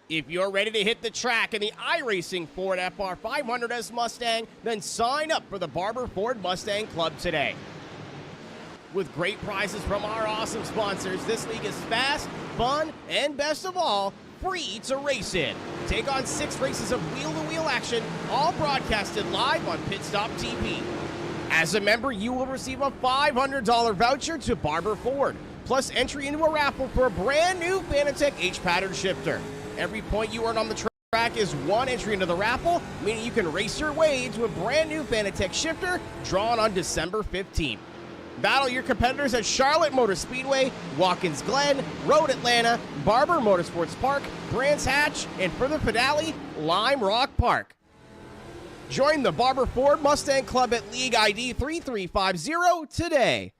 If you're ready to hit the track in the iRacing Ford FR500S Mustang, then sign up for the Barber Ford Mustang Club today. With great prizes from our awesome sponsors, this league is fast, fun, and best of all, free to race in. Take on 6 races of wheel-to-wheel action, all broadcasted live on Pit Stop TV. As a member, you will receive a $500 voucher to Barber Ford, plus entry into a raffle for a brand new Fanatec H-Pattern shifter. Every point you earn on the track is 1 entry into the raffle, meaning you can race your way into a brand new Fanatec shifter drawn on December 15th. Battle your competitors at Charlotte Motor Speedway, Watkins Glen, Road Atlanta, Barber Motorsports Park, Brands Hatch, and for the finale, Lime Rock Park. Join the Barber Ford Mustang Club at League ID 3350 today.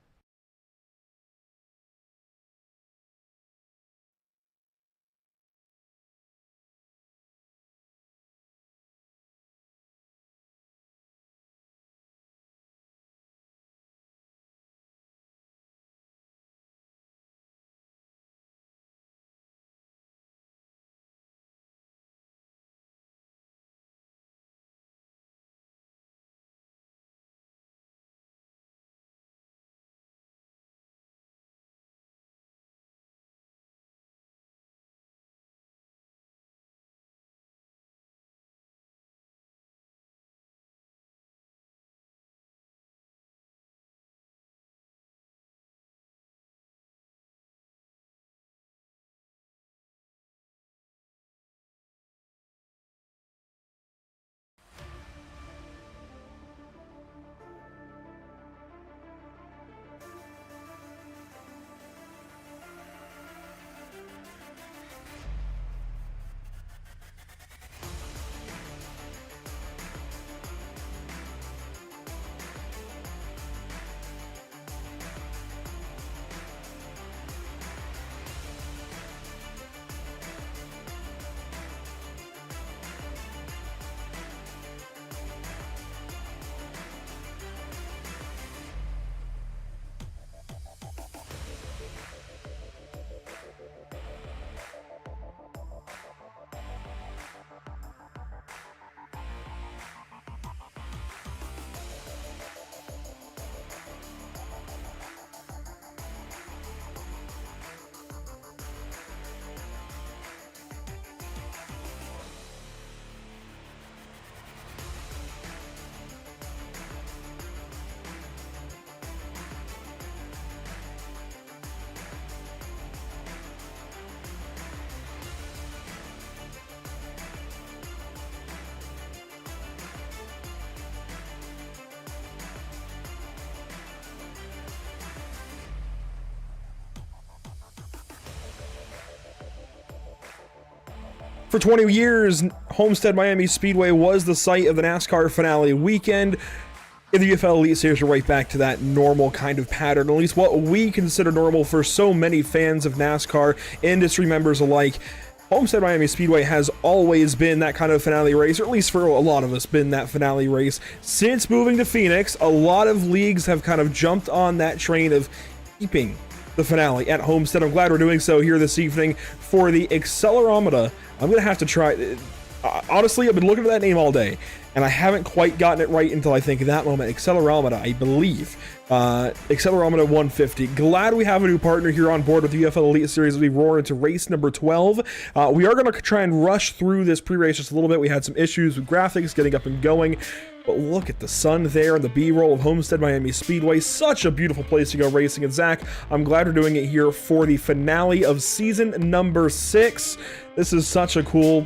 For 20 years, Homestead Miami Speedway was the site of the NASCAR finale weekend. In the UFL Elite Series, we're right back to that normal kind of pattern, at least what we consider normal for so many fans of NASCAR, industry members alike. Homestead Miami Speedway has always been that kind of finale race, or at least for a lot of us, been that finale race. Since moving to Phoenix, a lot of leagues have kind of jumped on that train of keeping the finale at Homestead. I'm glad we're doing so here this evening for the Accelerometer. I'm going to have to try. Honestly, I've been looking at that name all day, and I haven't quite gotten it right until I think of that moment. Accelerometer, I believe. Accelerometer 150. Glad we have a new partner here on board with the UFL Elite Series as we roar into race number 12. We are going to try and rush through this pre-race just a little bit. We had some issues with graphics getting up and going. But look at the sun there and the B-roll of Homestead Miami Speedway. Such a beautiful place to go racing. And Zach, I'm glad we're doing it here for the finale of season number 6. This is such a cool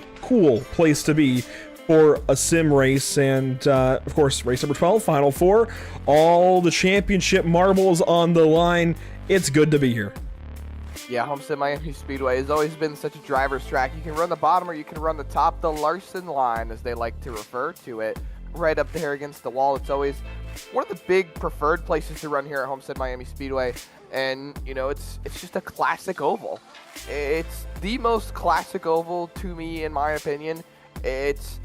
place to be for a sim race. And of course, race number 12, Final 4. All the championship marbles on the line. It's good to be here. Yeah, Homestead Miami Speedway has always been such a driver's track. You can run the bottom or you can run the top, the Larson line, as they like to refer to it. Right up there against the wall. It's always one of the big preferred places to run here at Homestead Miami Speedway, and you know, it's just a classic oval. It's the most classic oval to me, in my opinion. It's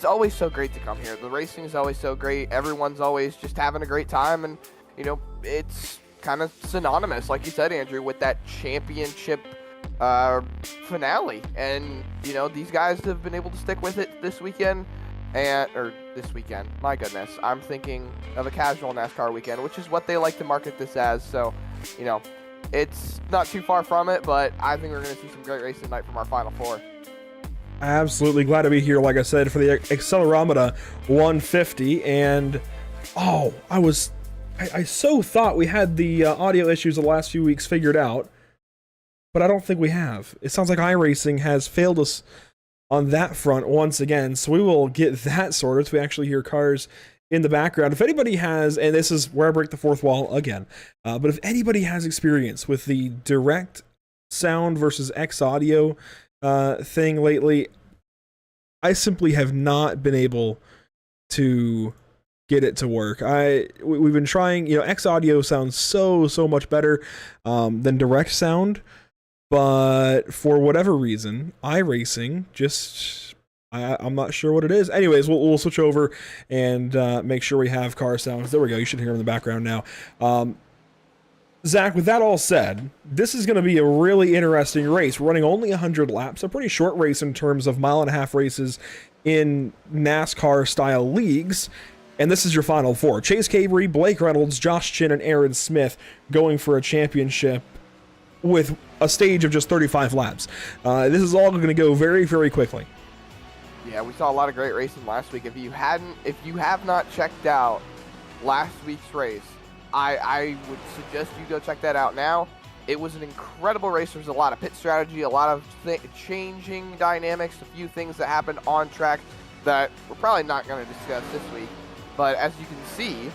always so great to come here. The racing is always so great. Everyone's always just having a great time, and you know, it's kind of synonymous, like you said, Andrew, with that championship finale. And, you know, these guys have been able to stick with it this weekend. This weekend, my goodness, I'm thinking of a casual NASCAR weekend, which is what they like to market this as. So, you know, it's not too far from it, but I think we're going to see some great racing tonight from our Final Four. Absolutely glad to be here, like I said, for the Accelerometer 150. And, oh, I so thought we had the audio issues the last few weeks figured out, but I don't think we have. It sounds like iRacing has failed us on that front once again, so we will get that sorted so we actually hear cars in the background. If anybody has, and this is where I break the fourth wall again, but if anybody has experience with the direct sound versus X audio thing lately, I simply have not been able to get it to work. We've been trying, you know, X audio sounds so much better than direct sound. But for whatever reason, iRacing just, I'm not sure what it is. Anyways, we'll switch over and make sure we have car sounds. There we go. You should hear them in the background now. Zach, with that all said, this is going to be a really interesting race. We're running only 100 laps, a pretty short race in terms of mile-and-a-half races in NASCAR-style leagues. And this is your Final Four. Chase Cabrey, Blake Reynolds, Josh Chin, and Aaron Smith going for a championship with a stage of just 35 laps. This is all going to go very, very quickly. Yeah, we saw a lot of great racing last week. If you have not checked out last week's race, I would suggest you go check that out now. It was an incredible race. There was a lot of pit strategy, a lot of changing dynamics, a few things that happened on track that we're probably not going to discuss this week. But as you can see,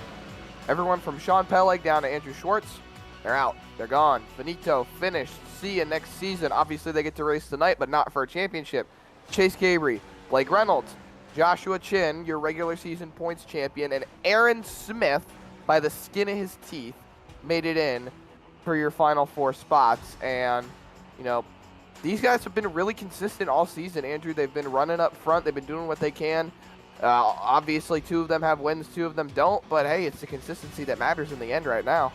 everyone from Sean Pelleg down to Andrew Schwartz, they're out. They're gone. Finito, finished. See you next season. Obviously, they get to race tonight, but not for a championship. Chase Cabrey, Blake Reynolds, Joshua Chin, your regular season points champion, and Aaron Smith, by the skin of his teeth, made it in for your Final Four spots. And, you know, these guys have been really consistent all season, Andrew. They've been running up front. They've been doing what they can. Obviously, two of them have wins, two of them don't. But, hey, it's the consistency that matters in the end right now.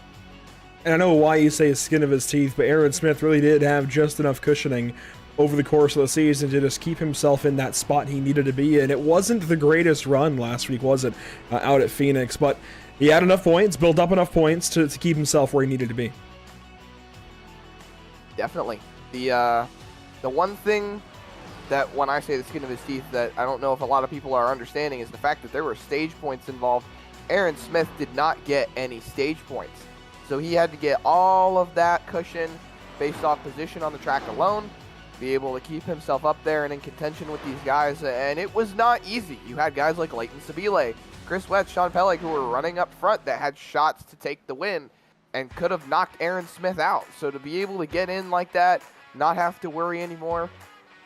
And I know why you say skin of his teeth, but Aaron Smith really did have just enough cushioning over the course of the season to just keep himself in that spot he needed to be in. It wasn't the greatest run last week, was it, out at Phoenix? But he had enough points, built up enough points to keep himself where he needed to be. Definitely. The one thing that when I say the skin of his teeth that I don't know if a lot of people are understanding is the fact that there were stage points involved. Aaron Smith did not get any stage points. So he had to get all of that cushion based off position on the track alone, be able to keep himself up there and in contention with these guys, and it was not easy. You had guys like Leighton Sabile, Chris Wetz, Sean Pelleg, who were running up front that had shots to take the win and could have knocked Aaron Smith out. So to be able to get in like that, not have to worry anymore,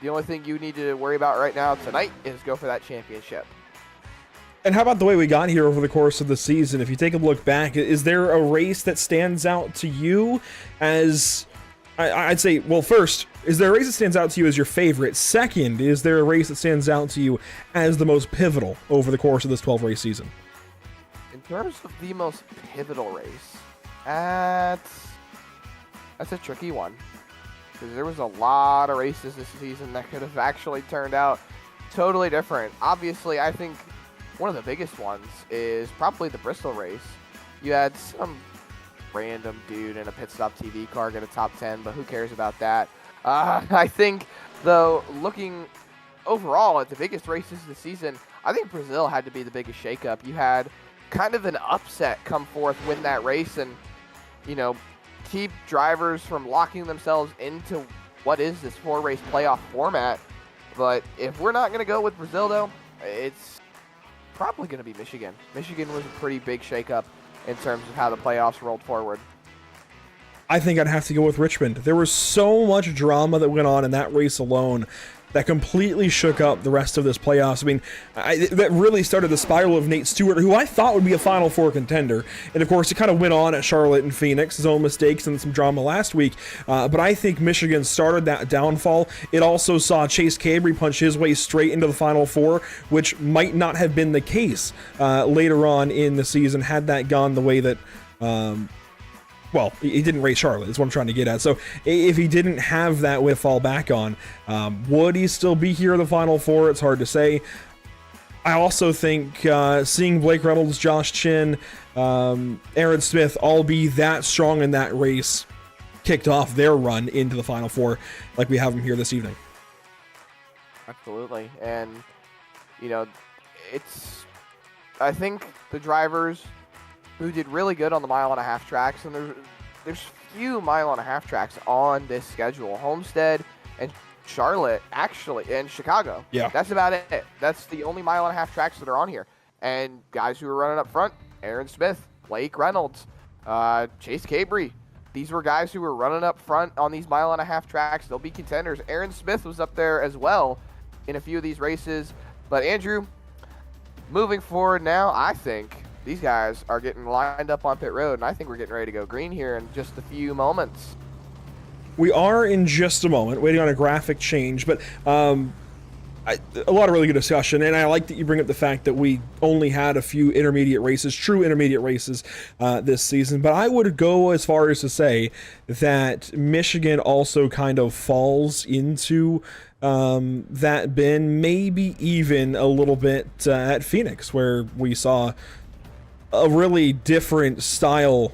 the only thing you need to worry about right now tonight is go for that championship. And how about the way we got here over the course of the season? If you take a look back, is there a race that stands out to you as, I'd say, well, first, is there a race that stands out to you as your favorite? Second, is there a race that stands out to you as the most pivotal over the course of this 12-race season? In terms of the most pivotal race, that's a tricky one. Because there was a lot of races this season that could have actually turned out totally different. Obviously, I think one of the biggest ones is probably the Bristol race. You had some random dude in a pit stop TV car get a top 10, but who cares about that? I think, though, looking overall at the biggest races this season, I think Brazil had to be the biggest shakeup. You had kind of an upset come forth, win that race, and, you know, keep drivers from locking themselves into what is this 4-race playoff format. But if we're not going to go with Brazil, though, it's probably going to be Michigan. Michigan was a pretty big shakeup in terms of how the playoffs rolled forward. I think I'd have to go with Richmond. There was so much drama that went on in that race alone that completely shook up the rest of this playoffs. I mean, that really started the spiral of Nate Stewart, who I thought would be a Final Four contender. And of course, it kind of went on at Charlotte and Phoenix, his own mistakes and some drama last week. But I think Michigan started that downfall. It also saw Chase Cabrey punch his way straight into the Final Four, which might not have been the case later on in the season had that gone the way that well, he didn't race Charlotte, is what I'm trying to get at. So if he didn't have that way to fall back on, would he still be here in the Final Four? It's hard to say. I also think seeing Blake Reynolds, Josh Chin, Aaron Smith all be that strong in that race kicked off their run into the Final Four like we have them here this evening. Absolutely. And, I think the drivers who did really good on the mile-and-a-half tracks, and there's few mile-and-a-half tracks on this schedule. Homestead and Charlotte, actually, and Chicago. Yeah. That's about it. That's the only mile-and-a-half tracks that are on here. And guys who are running up front, Aaron Smith, Blake Reynolds, Chase Cabry. These were guys who were running up front on these mile-and-a-half tracks. They'll be contenders. Aaron Smith was up there as well in a few of these races. But, Andrew, moving forward now, I think these guys are getting lined up on pit road, and I think we're getting ready to go green here in just a few moments. We are in just a moment, waiting on a graphic change, but a lot of really good discussion, and I like that you bring up the fact that we only had a few intermediate races, true intermediate races this season, but I would go as far as to say that Michigan also kind of falls into that bin, maybe even a little bit at Phoenix, where we saw a really different style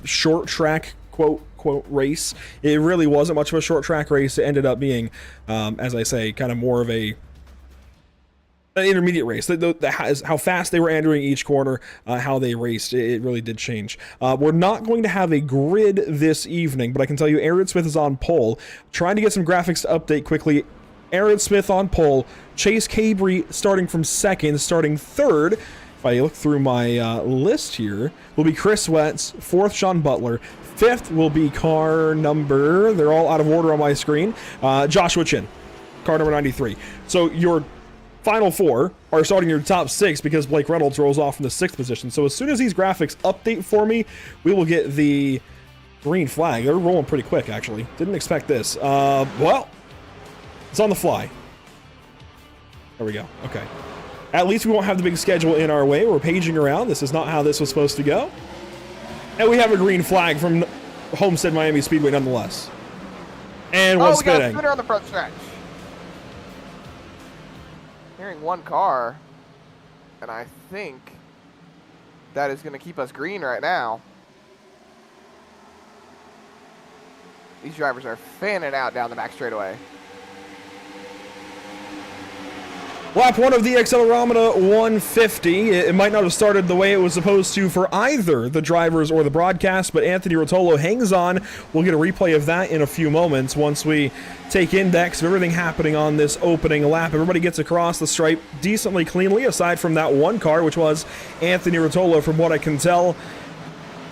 short track quote race. It really wasn't much of a short track race. It ended up being, as I say, kind of more of an intermediate race. How fast they were entering each corner, how they raced, it really did change. We're not going to have a grid this evening, but I can tell you Aaron Smith is on pole. Trying to get some graphics to update quickly. Aaron Smith on pole. Chase Cabry starting from second, starting third. If I look through my list here, will be Chris Wetz, fourth Sean Butler, fifth will be car number, they're all out of order on my screen, Joshua Chin, car number 93. So your final four are starting your top six because Blake Reynolds rolls off from the sixth position. So as soon as these graphics update for me, we will get the green flag. They're rolling pretty quick, actually. Didn't expect this. Well, it's on the fly. There we go. Okay. At least we won't have the big schedule in our way. We're paging around. This is not how this was supposed to go. And we have a green flag from Homestead Miami Speedway nonetheless. And one spinning. We got a spinner on the front stretch. Hearing one car, and I think that is going to keep us green right now. These drivers are fanning out down the back straightaway. Lap one of the Accelerometer 150. It might not have started the way it was supposed to for either the drivers or the broadcast, but Anthony Rotolo hangs on. We'll get a replay of that in a few moments once we take index of everything happening on this opening lap. Everybody gets across the stripe decently cleanly, aside from that one car, which was Anthony Rotolo, from what I can tell.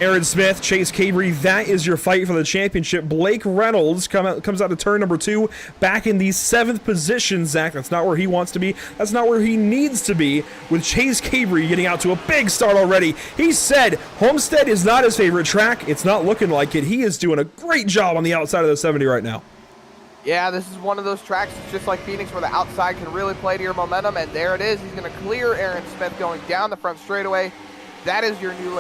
Aaron Smith, Chase Cabry, that is your fight for the championship. Blake Reynolds comes out of turn number 2, back in the 7th position, Zach. That's not where he wants to be. That's not where he needs to be, with Chase Cabry getting out to a big start already. He said Homestead is not his favorite track. It's not looking like it. He is doing a great job on the outside of the 70 right now. Yeah, this is one of those tracks, just like Phoenix, where the outside can really play to your momentum, and there it is. He's going to clear Aaron Smith going down the front straightaway. That is your new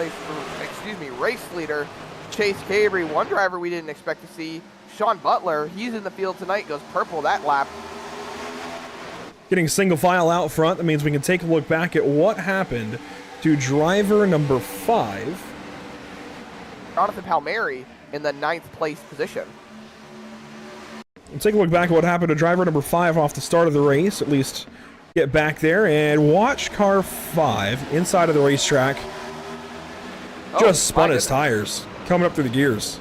race leader, Chase Cabry. One driver we didn't expect to see, Sean Butler. He's in the field tonight, goes purple that lap. Getting single file out front, that means we can take a look back at what happened to driver number 5. Jonathan Palmieri in the 9th place position. We'll take a look back at what happened to driver number 5 off the start of the race, at least get back there and watch car 5 inside of the racetrack. Just spun his tires coming up through the gears.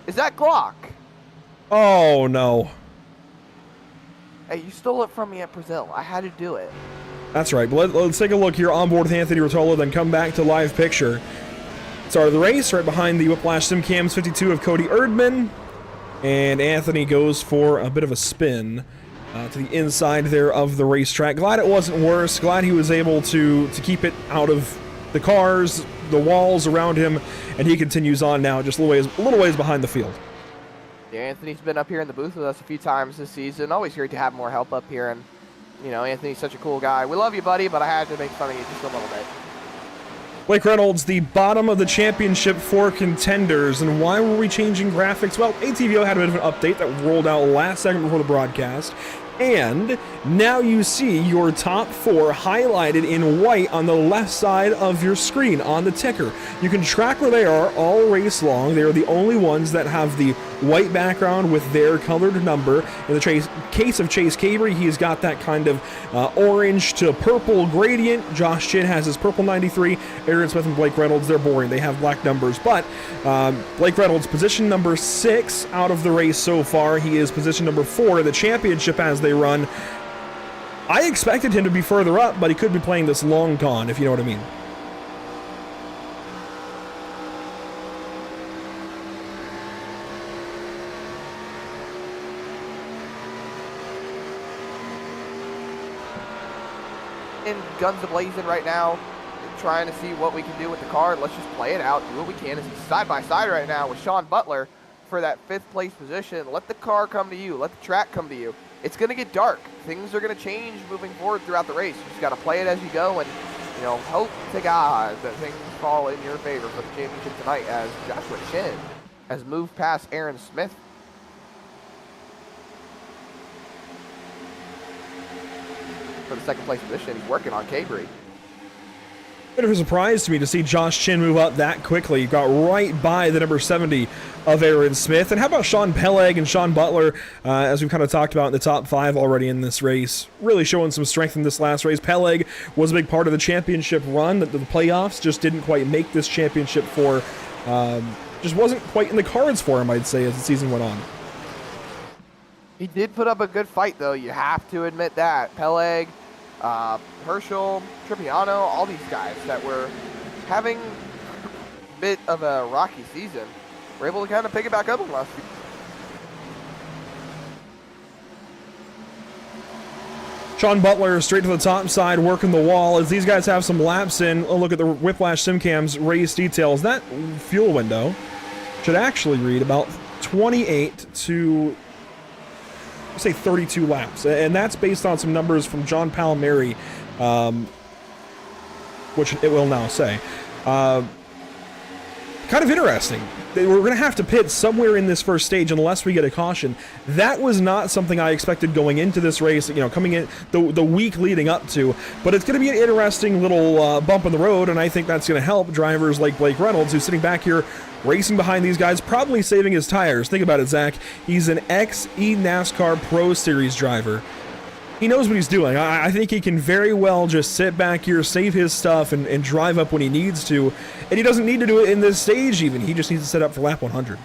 Is that Glock? Oh no. Hey, you stole it from me at Brazil. I had to do it. That's right. But let's take a look here on board with Anthony Rotolo, then come back to live picture. Start of the race, right behind the Whiplash SimCams 52 of Cody Erdman. And Anthony goes for a bit of a spin to the inside there of the racetrack. Glad it wasn't worse. Glad he was able to keep it out of the cars, the walls around him, and he continues on now just a little ways behind the field. Yeah, Anthony's been up here in the booth with us a few times this season. Always great to have more help up here, and Anthony's such a cool guy. We love you, buddy, but I had to make fun of you just a little bit. Blake Reynolds, the bottom of the championship for contenders. And why were we changing graphics? Well, ATVO had a bit of an update that rolled out last second before the broadcast. And now you see your top 4 highlighted in white on the left side of your screen on the ticker. You can track where they are all race long. They are the only ones that have the white background with their colored number. In the case of Chase Cabre, he's got that kind of orange to purple gradient. Josh Chin has his purple 93. Aaron Smith and Blake Reynolds, they're boring. They have black numbers. But Blake Reynolds, position number 6 out of the race so far. He is position number 4 in the championship as they run. I expected him to be further up, but he could be playing this long con, if you know what I mean. In guns ablazing right now, trying to see what we can do with the car. Let's just play it out, do what we can. As he's side by side right now with Sean Butler for that 5th place position. Let the car come to you. Let the track come to you. It's going to get dark. Things are going to change moving forward throughout the race. You just got to play it as you go and, you know, hope to God that things fall in your favor for the championship tonight as Joshua Chin has moved past Aaron Smith for the 2nd place position. He's working on Cabre. Bit of a surprise to me to see Josh Chin move up that quickly. Got right by the number 70 of Aaron Smith. And how about Sean Peleg and Sean Butler, as we've kind of talked about in the top 5 already in this race, really showing some strength in this last race. Peleg was a big part of the championship run, the playoffs, just didn't quite make this championship for, just wasn't quite in the cards for him, I'd say, as the season went on. He did put up a good fight, though. You have to admit that. Peleg, Herschel, Trippiano, all these guys that were having a bit of a rocky season were able to kind of pick it back up in the last few. Sean Butler straight to the top side, working the wall as these guys have some laps in. Oh, look at the Whiplash SimCam's race details. That fuel window should actually read about 28 to say 32 laps, and that's based on some numbers from John Palmieri, which it will now say. Kind of interesting. We're going to have to pit somewhere in this first stage unless we get a caution. That was not something I expected going into this race, you know, coming in the week leading up to, but it's going to be an interesting little bump in the road, and I think that's going to help drivers like Blake Reynolds, who's sitting back here racing behind these guys, probably saving his tires. Think about it, Zach. He's an ex-eNASCAR Pro Series driver. He knows what he's doing. I think he can very well just sit back here, save his stuff, and drive up when he needs to. And he doesn't need to do it in this stage even. He just needs to set up for lap 100.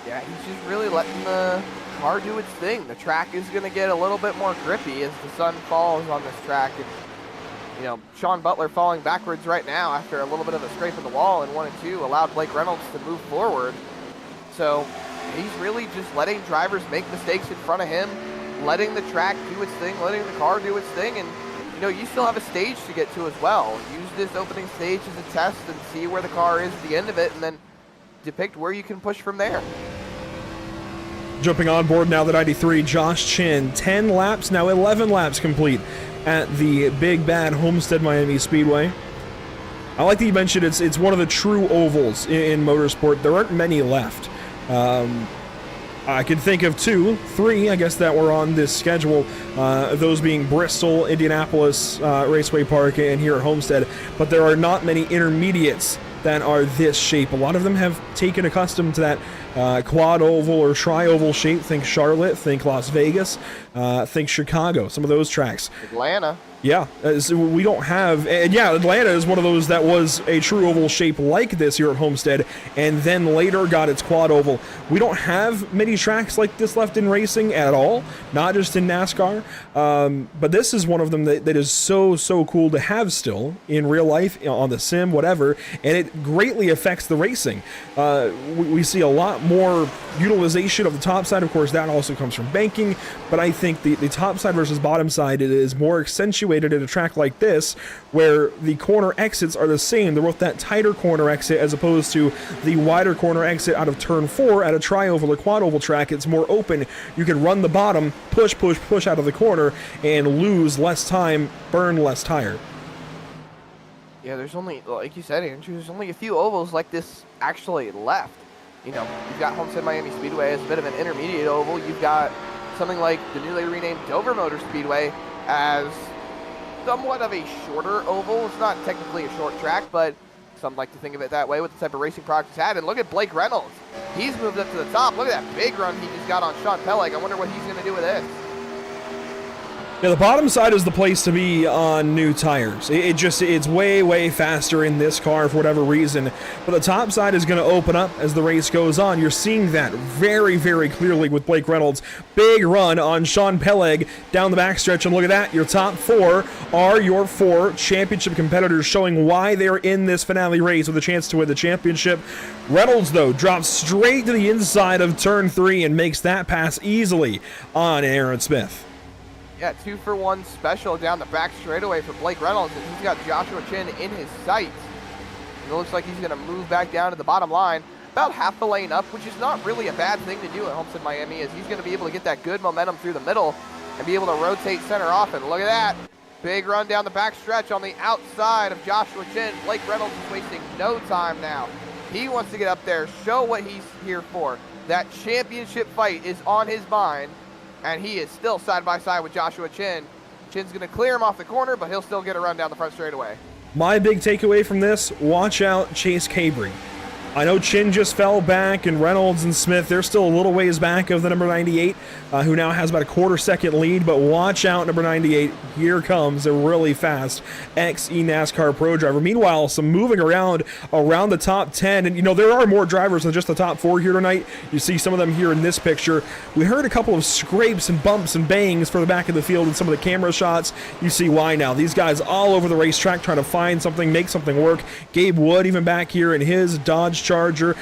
Yeah, he's just really letting the car do its thing. The track is going to get a little bit more grippy as the sun falls on this track. And, you know, Sean Butler falling backwards right now after a little bit of a scrape in the wall in 1 and 2 allowed Blake Reynolds to move forward. So he's really just letting drivers make mistakes in front of him, letting the track do its thing, letting the car do its thing, and you know, you still have a stage to get to as well. Use this opening stage as a test and see where the car is at the end of it, and then depict where you can push from there. Jumping on board now, the 93, Josh Chin. 10 laps, now 11 laps complete at the Big Bad Homestead Miami Speedway. I like that you mentioned it's one of the true ovals in motorsport. There aren't many left. I can think of 2, 3, I guess, that were on this schedule, those being Bristol, Indianapolis Raceway Park, and here at Homestead, but there are not many intermediates that are this shape. A lot of them have taken accustomed to that quad oval or tri-oval shape. Think Charlotte, think Las Vegas, think Chicago, some of those tracks. Atlanta. Yeah, so we don't have, and yeah, Atlanta is one of those that was a true oval shape like this here at Homestead, and then later got its quad oval. We don't have many tracks like this left in racing at all, not just in NASCAR, but this is one of them that is so cool to have still in real life, on the sim, whatever, and it greatly affects the racing. We see a lot more utilization of the top side. Of course, that also comes from banking, but I think the top side versus bottom side is more accentuated at a track like this, where the corner exits are the same. They're both that tighter corner exit as opposed to the wider corner exit out of turn 4 at a tri-oval or quad oval track. It's more open. You can run the bottom, push out of the corner, and lose less time, burn less tire. Yeah, there's only, like you said, Andrew, there's only a few ovals like this actually left. You know, you've got Homestead Miami Speedway as a bit of an intermediate oval. You've got something like the newly renamed Dover Motor Speedway as somewhat of a shorter oval. It's not technically a short track, but some like to think of it that way with the type of racing product he's had. And look at Blake Reynolds. He's moved up to the top. Look at that big run he just got on Sean Peleg. I wonder what he's going to do with this. Yeah, the bottom side is the place to be on new tires. It's way faster in this car for whatever reason. But the top side is going to open up as the race goes on. You're seeing that very clearly with Blake Reynolds. Big run on Sean Peleg down the backstretch. And look at that. Your top 4 are your 4 championship competitors, showing why they're in this finale race with a chance to win the championship. Reynolds, though, drops straight to the inside of turn 3 and makes that pass easily on Aaron Smith. Yeah, 2-for-1 special down the back straightaway for Blake Reynolds, and he's got Joshua Chin in his sights. It looks like he's going to move back down to the bottom line, about half the lane up, which is not really a bad thing to do at Homestead Miami, as he's going to be able to get that good momentum through the middle and be able to rotate center off. And look at that, big run down the back stretch on the outside of Joshua Chin. Blake Reynolds is wasting no time now. He wants to get up there, show what he's here for. That championship fight is on his mind. And he is still side by side with Joshua Chin. Chin's going to clear him off the corner, but he'll still get a run down the front straightaway. My big takeaway from this, watch out Chase Cabry. I know Chin just fell back, and Reynolds and Smith, they're still a little ways back of the number 98, who now has about a quarter-second lead, but watch out, number 98. Here comes a really fast ex-eNASCAR Pro driver. Meanwhile, some moving around the top 10, and, you know, there are more drivers than just the top 4 here tonight. You see some of them here in this picture. We heard a couple of scrapes and bumps and bangs for the back of the field in some of the camera shots. You see why now. These guys all over the racetrack trying to find something, make something work. Gabe Wood even back here in his Dodge Charger.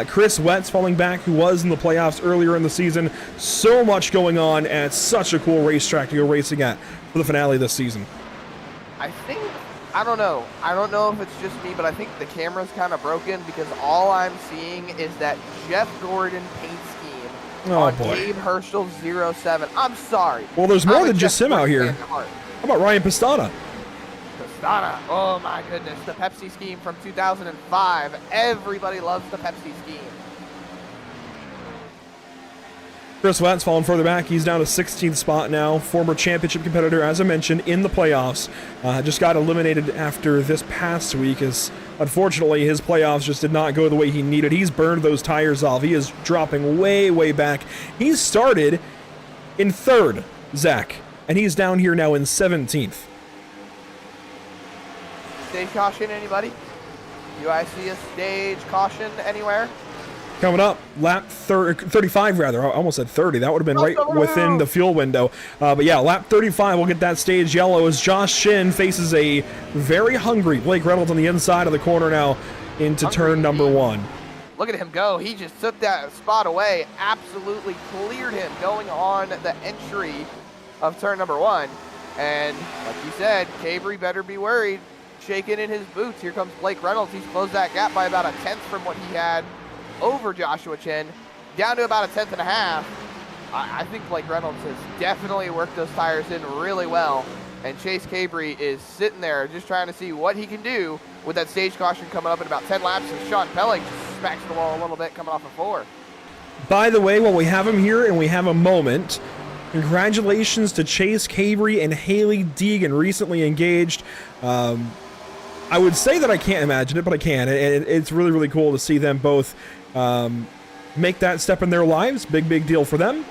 Chris Wetz falling back, who was in the playoffs earlier in the season. So much going on at such a cool racetrack to go racing at for the finale this season. I don't know if it's just me, but I think the camera's kind of broken because all I'm seeing is that Jeff Gordon paint scheme on boy. Gabe Herschel 07. I'm sorry. Well, there's more than just him out here. How How about Ryan Pistana? Pistana, oh my goodness, the Pepsi scheme from 2005. Everybody loves the Pepsi scheme. Chris Wetz falling further back. He's down to 16th spot now. Former championship competitor, as I mentioned, in the playoffs. Just got eliminated after this past week, as unfortunately his playoffs just did not go the way he needed. He's burned those tires off. He is dropping way back. He started in 3rd, Zach, and he's down here now in 17th. Stage caution, anybody? Do I see a stage caution anywhere? Coming up, lap 35 rather. I almost said 30. That would have been right within the fuel window. But yeah, lap 35, we'll get that stage yellow as Josh Chin faces a very hungry Blake Reynolds on the inside of the corner now into turn number 1. Look at him go. He just took that spot away, absolutely cleared him going on the entry of turn number 1. And like you said, Cabry better be worried. Shaking in his boots. Here comes Blake Reynolds. He's closed that gap by about a 1/10 from what he had over Joshua Chin, down to about a 1/10 and a half. I think Blake Reynolds has definitely worked those tires in really well, and Chase Cabry is sitting there just trying to see what he can do with that stage caution coming up in about 10 laps, and Sean Peleg just smacks the wall a little bit coming off of 4. By the way, while we have him here and we have a moment, congratulations to Chase Cabry and Haley Deegan, recently engaged. I would say that I can't imagine it, but I can, and it's really cool to see them both make that step in their lives. Big deal for them.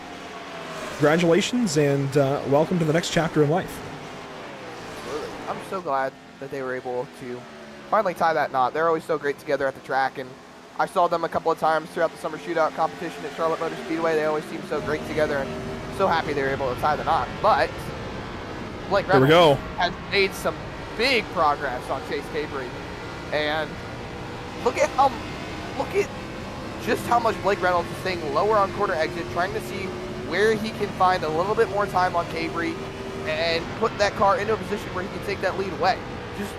Congratulations, and welcome to the next chapter in life. Absolutely. I'm so glad that they were able to finally tie that knot. They're always so great together at the track, and I saw them a couple of times throughout the summer shootout competition at Charlotte Motor Speedway. They always seem so great together, and so happy they were able to tie the knot. But Blake Reynolds has made some big progress on Chase Cabry, and look at just how much Blake Reynolds is staying lower on quarter exit, trying to see where he can find a little bit more time on Cabry and put that car into a position where he can take that lead away. Just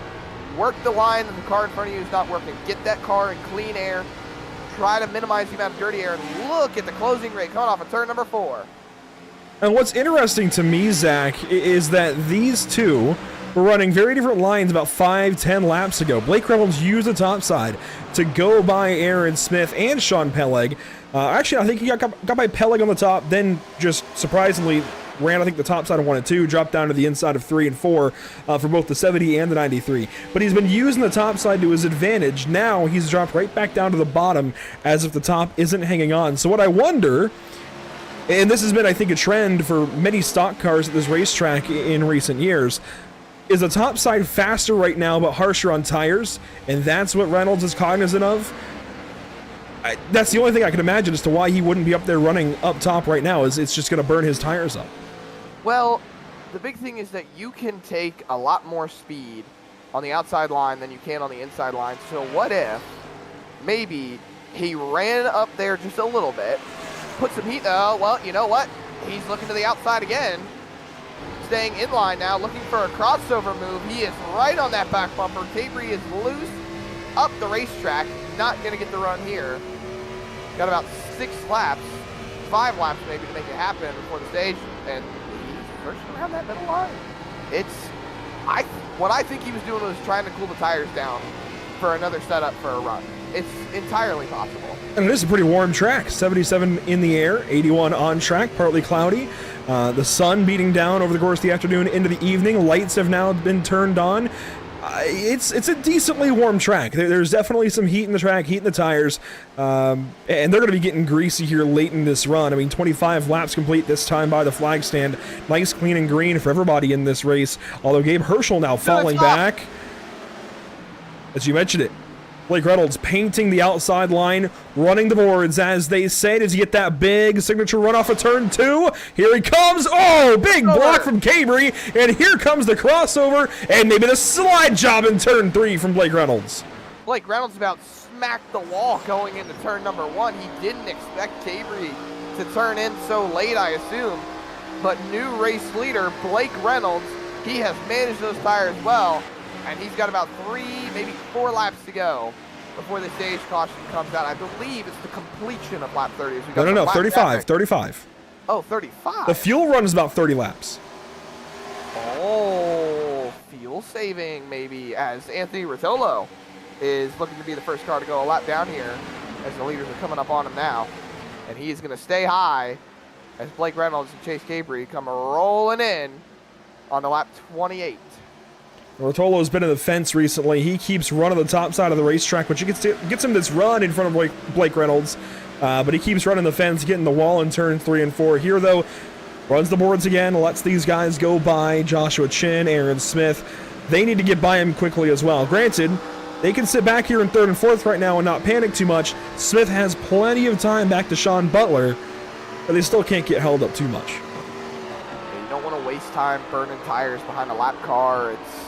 work the line that the car in front of you is not working. Get that car in clean air. Try to minimize the amount of dirty air, and look at the closing rate coming off of turn number 4. And what's interesting to me, Zach, is that these two were running very different lines about 5-10 laps ago. Blake Reynolds used the top side to go by Aaron Smith and Sean Peleg. Actually, I think he got by Peleg on the top, then just surprisingly ran, I think, the top side of 1 and 2, dropped down to the inside of 3 and 4 for both the 70 and the 93. But he's been using the top side to his advantage. Now he's dropped right back down to the bottom as if the top isn't hanging on. So what I wonder, and this has been, I think, a trend for many stock cars at this racetrack in recent years, is the top side faster right now but harsher on tires, and that's what Reynolds is cognizant of. That's the only thing I can imagine as to why he wouldn't be up there running up top right now, is it's just going to burn his tires up. Well, the big thing is that you can take a lot more speed on the outside line than you can on the inside line. So what if maybe he ran up there just a little bit, put some heat, well, you know what? He's looking to the outside again, staying in line now, looking for a crossover move. He is right on that back bumper. Cabri is loose up the racetrack, not going to get the run here. Got about 6 laps, 5 laps maybe to make it happen before the stage, and he's searching around that middle line. What I think he was doing was trying to cool the tires down for another setup for a run. It's entirely possible. And it is a pretty warm track. 77 in the air, 81 on track, partly cloudy. The sun beating down over the course of the afternoon into the evening. Lights have now been turned on. It's a decently warm track. There's definitely some heat in the track, heat in the tires, and they're going to be getting greasy here late in this run. I mean, 25 laps complete this time by the flag stand. Nice, clean, and green for everybody in this race, although Gabe Herschel now falling back. As you mentioned it, Blake Reynolds painting the outside line, running the boards, as they say. Does he get that big signature run off of turn 2? Here he comes. Oh, big block from Cabri, and here comes the crossover, and maybe the slide job in turn 3 from Blake Reynolds. Blake Reynolds about smacked the wall going into turn number 1. He didn't expect Cabri to turn in so late, I assume. But new race leader, Blake Reynolds, he has managed those tires well. And he's got about 3, maybe 4 laps to go before the stage caution comes out. I believe it's the completion of lap 30. No, 35, 35. Oh, 35. The fuel run is about 30 laps. Oh, fuel saving maybe, as Anthony Rotolo is looking to be the first car to go a lap down here as the leaders are coming up on him now. And he is going to stay high as Blake Reynolds and Chase Cabri come rolling in on the lap 28. Rotolo's been in the fence recently. He keeps running the top side of the racetrack, which gets him this run in front of Blake Reynolds. But he keeps running the fence, getting the wall in turn 3 and 4. Here, though, runs the boards again, lets these guys go by. Joshua Chin, Aaron Smith. They need to get by him quickly as well. Granted, they can sit back here in 3rd and 4th right now and not panic too much. Smith has plenty of time back to Sean Butler, but they still can't get held up too much. You don't want to waste time burning tires behind a lap car. It's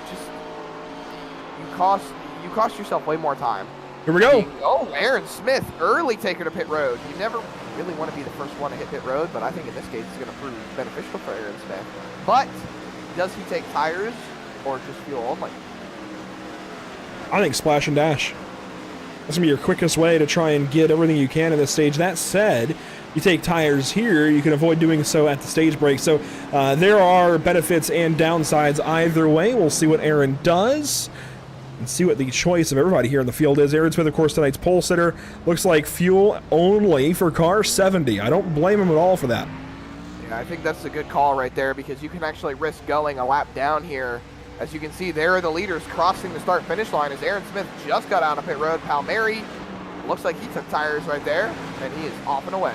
just you cost yourself way more time. Here we go. Aaron Smith, early taker to pit road. You never really want to be the first one to hit pit road, but I think in this case it's going to prove beneficial for Aaron Smith. But does he take tires or just fuel only? I think splash and dash. That's going to be your quickest way to try and get everything you can at this stage. That said, you take tires here, you can avoid doing so at the stage break. So there are benefits and downsides either way. We'll see what Aaron does and see what the choice of everybody here in the field is. Aaron Smith, of course, tonight's pole sitter. Looks like fuel only for car 70. I don't blame him at all for that. Yeah, I think that's a good call right there, because you can actually risk going a lap down here. As you can see, there are the leaders crossing the start-finish line as Aaron Smith just got out of pit road. Palmieri looks like he took tires right there, and he is off and away.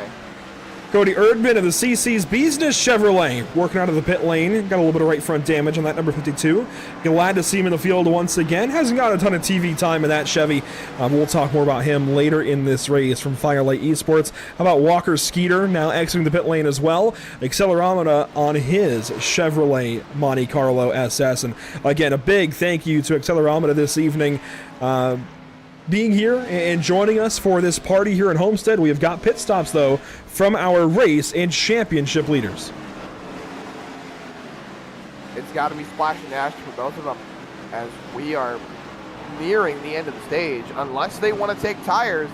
Cody Erdman of the CC's Business Chevrolet working out of the pit lane. Got a little bit of right front damage on that number 52. Glad to see him in the field once again. Hasn't got a ton of TV time in that Chevy. We'll talk more about him later in this race from Firelight Esports. How about Walker Skeeter now exiting the pit lane as well? Accelerometer on his Chevrolet Monte Carlo SS. And again, a big thank you to Accelerometer this evening. Being here and joining us for this party here in Homestead. We have got pit stops, though, from our race and championship leaders. It's got to be splash and dash for both of them, as we are nearing the end of the stage. Unless they want to take tires,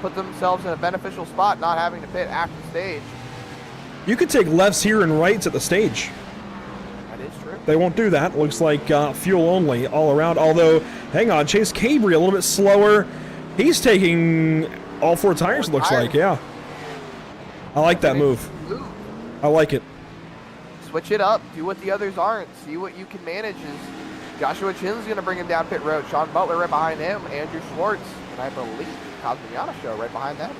put themselves in a beneficial spot, not having to pit after the stage. You could take lefts here and rights at the stage. That is true. they won't do that. Looks like fuel only all around. Although, hang on, Chase Cabry a little bit slower. He's taking all 4 tires, it looks like, yeah. I like that move. I like it. Switch it up. Do what the others aren't. See what you can manage. Is Joshua Chin's going to bring him down pit road. Sean Butler right behind him. Andrew Schwartz. And I believe Cosmiano Show right behind them.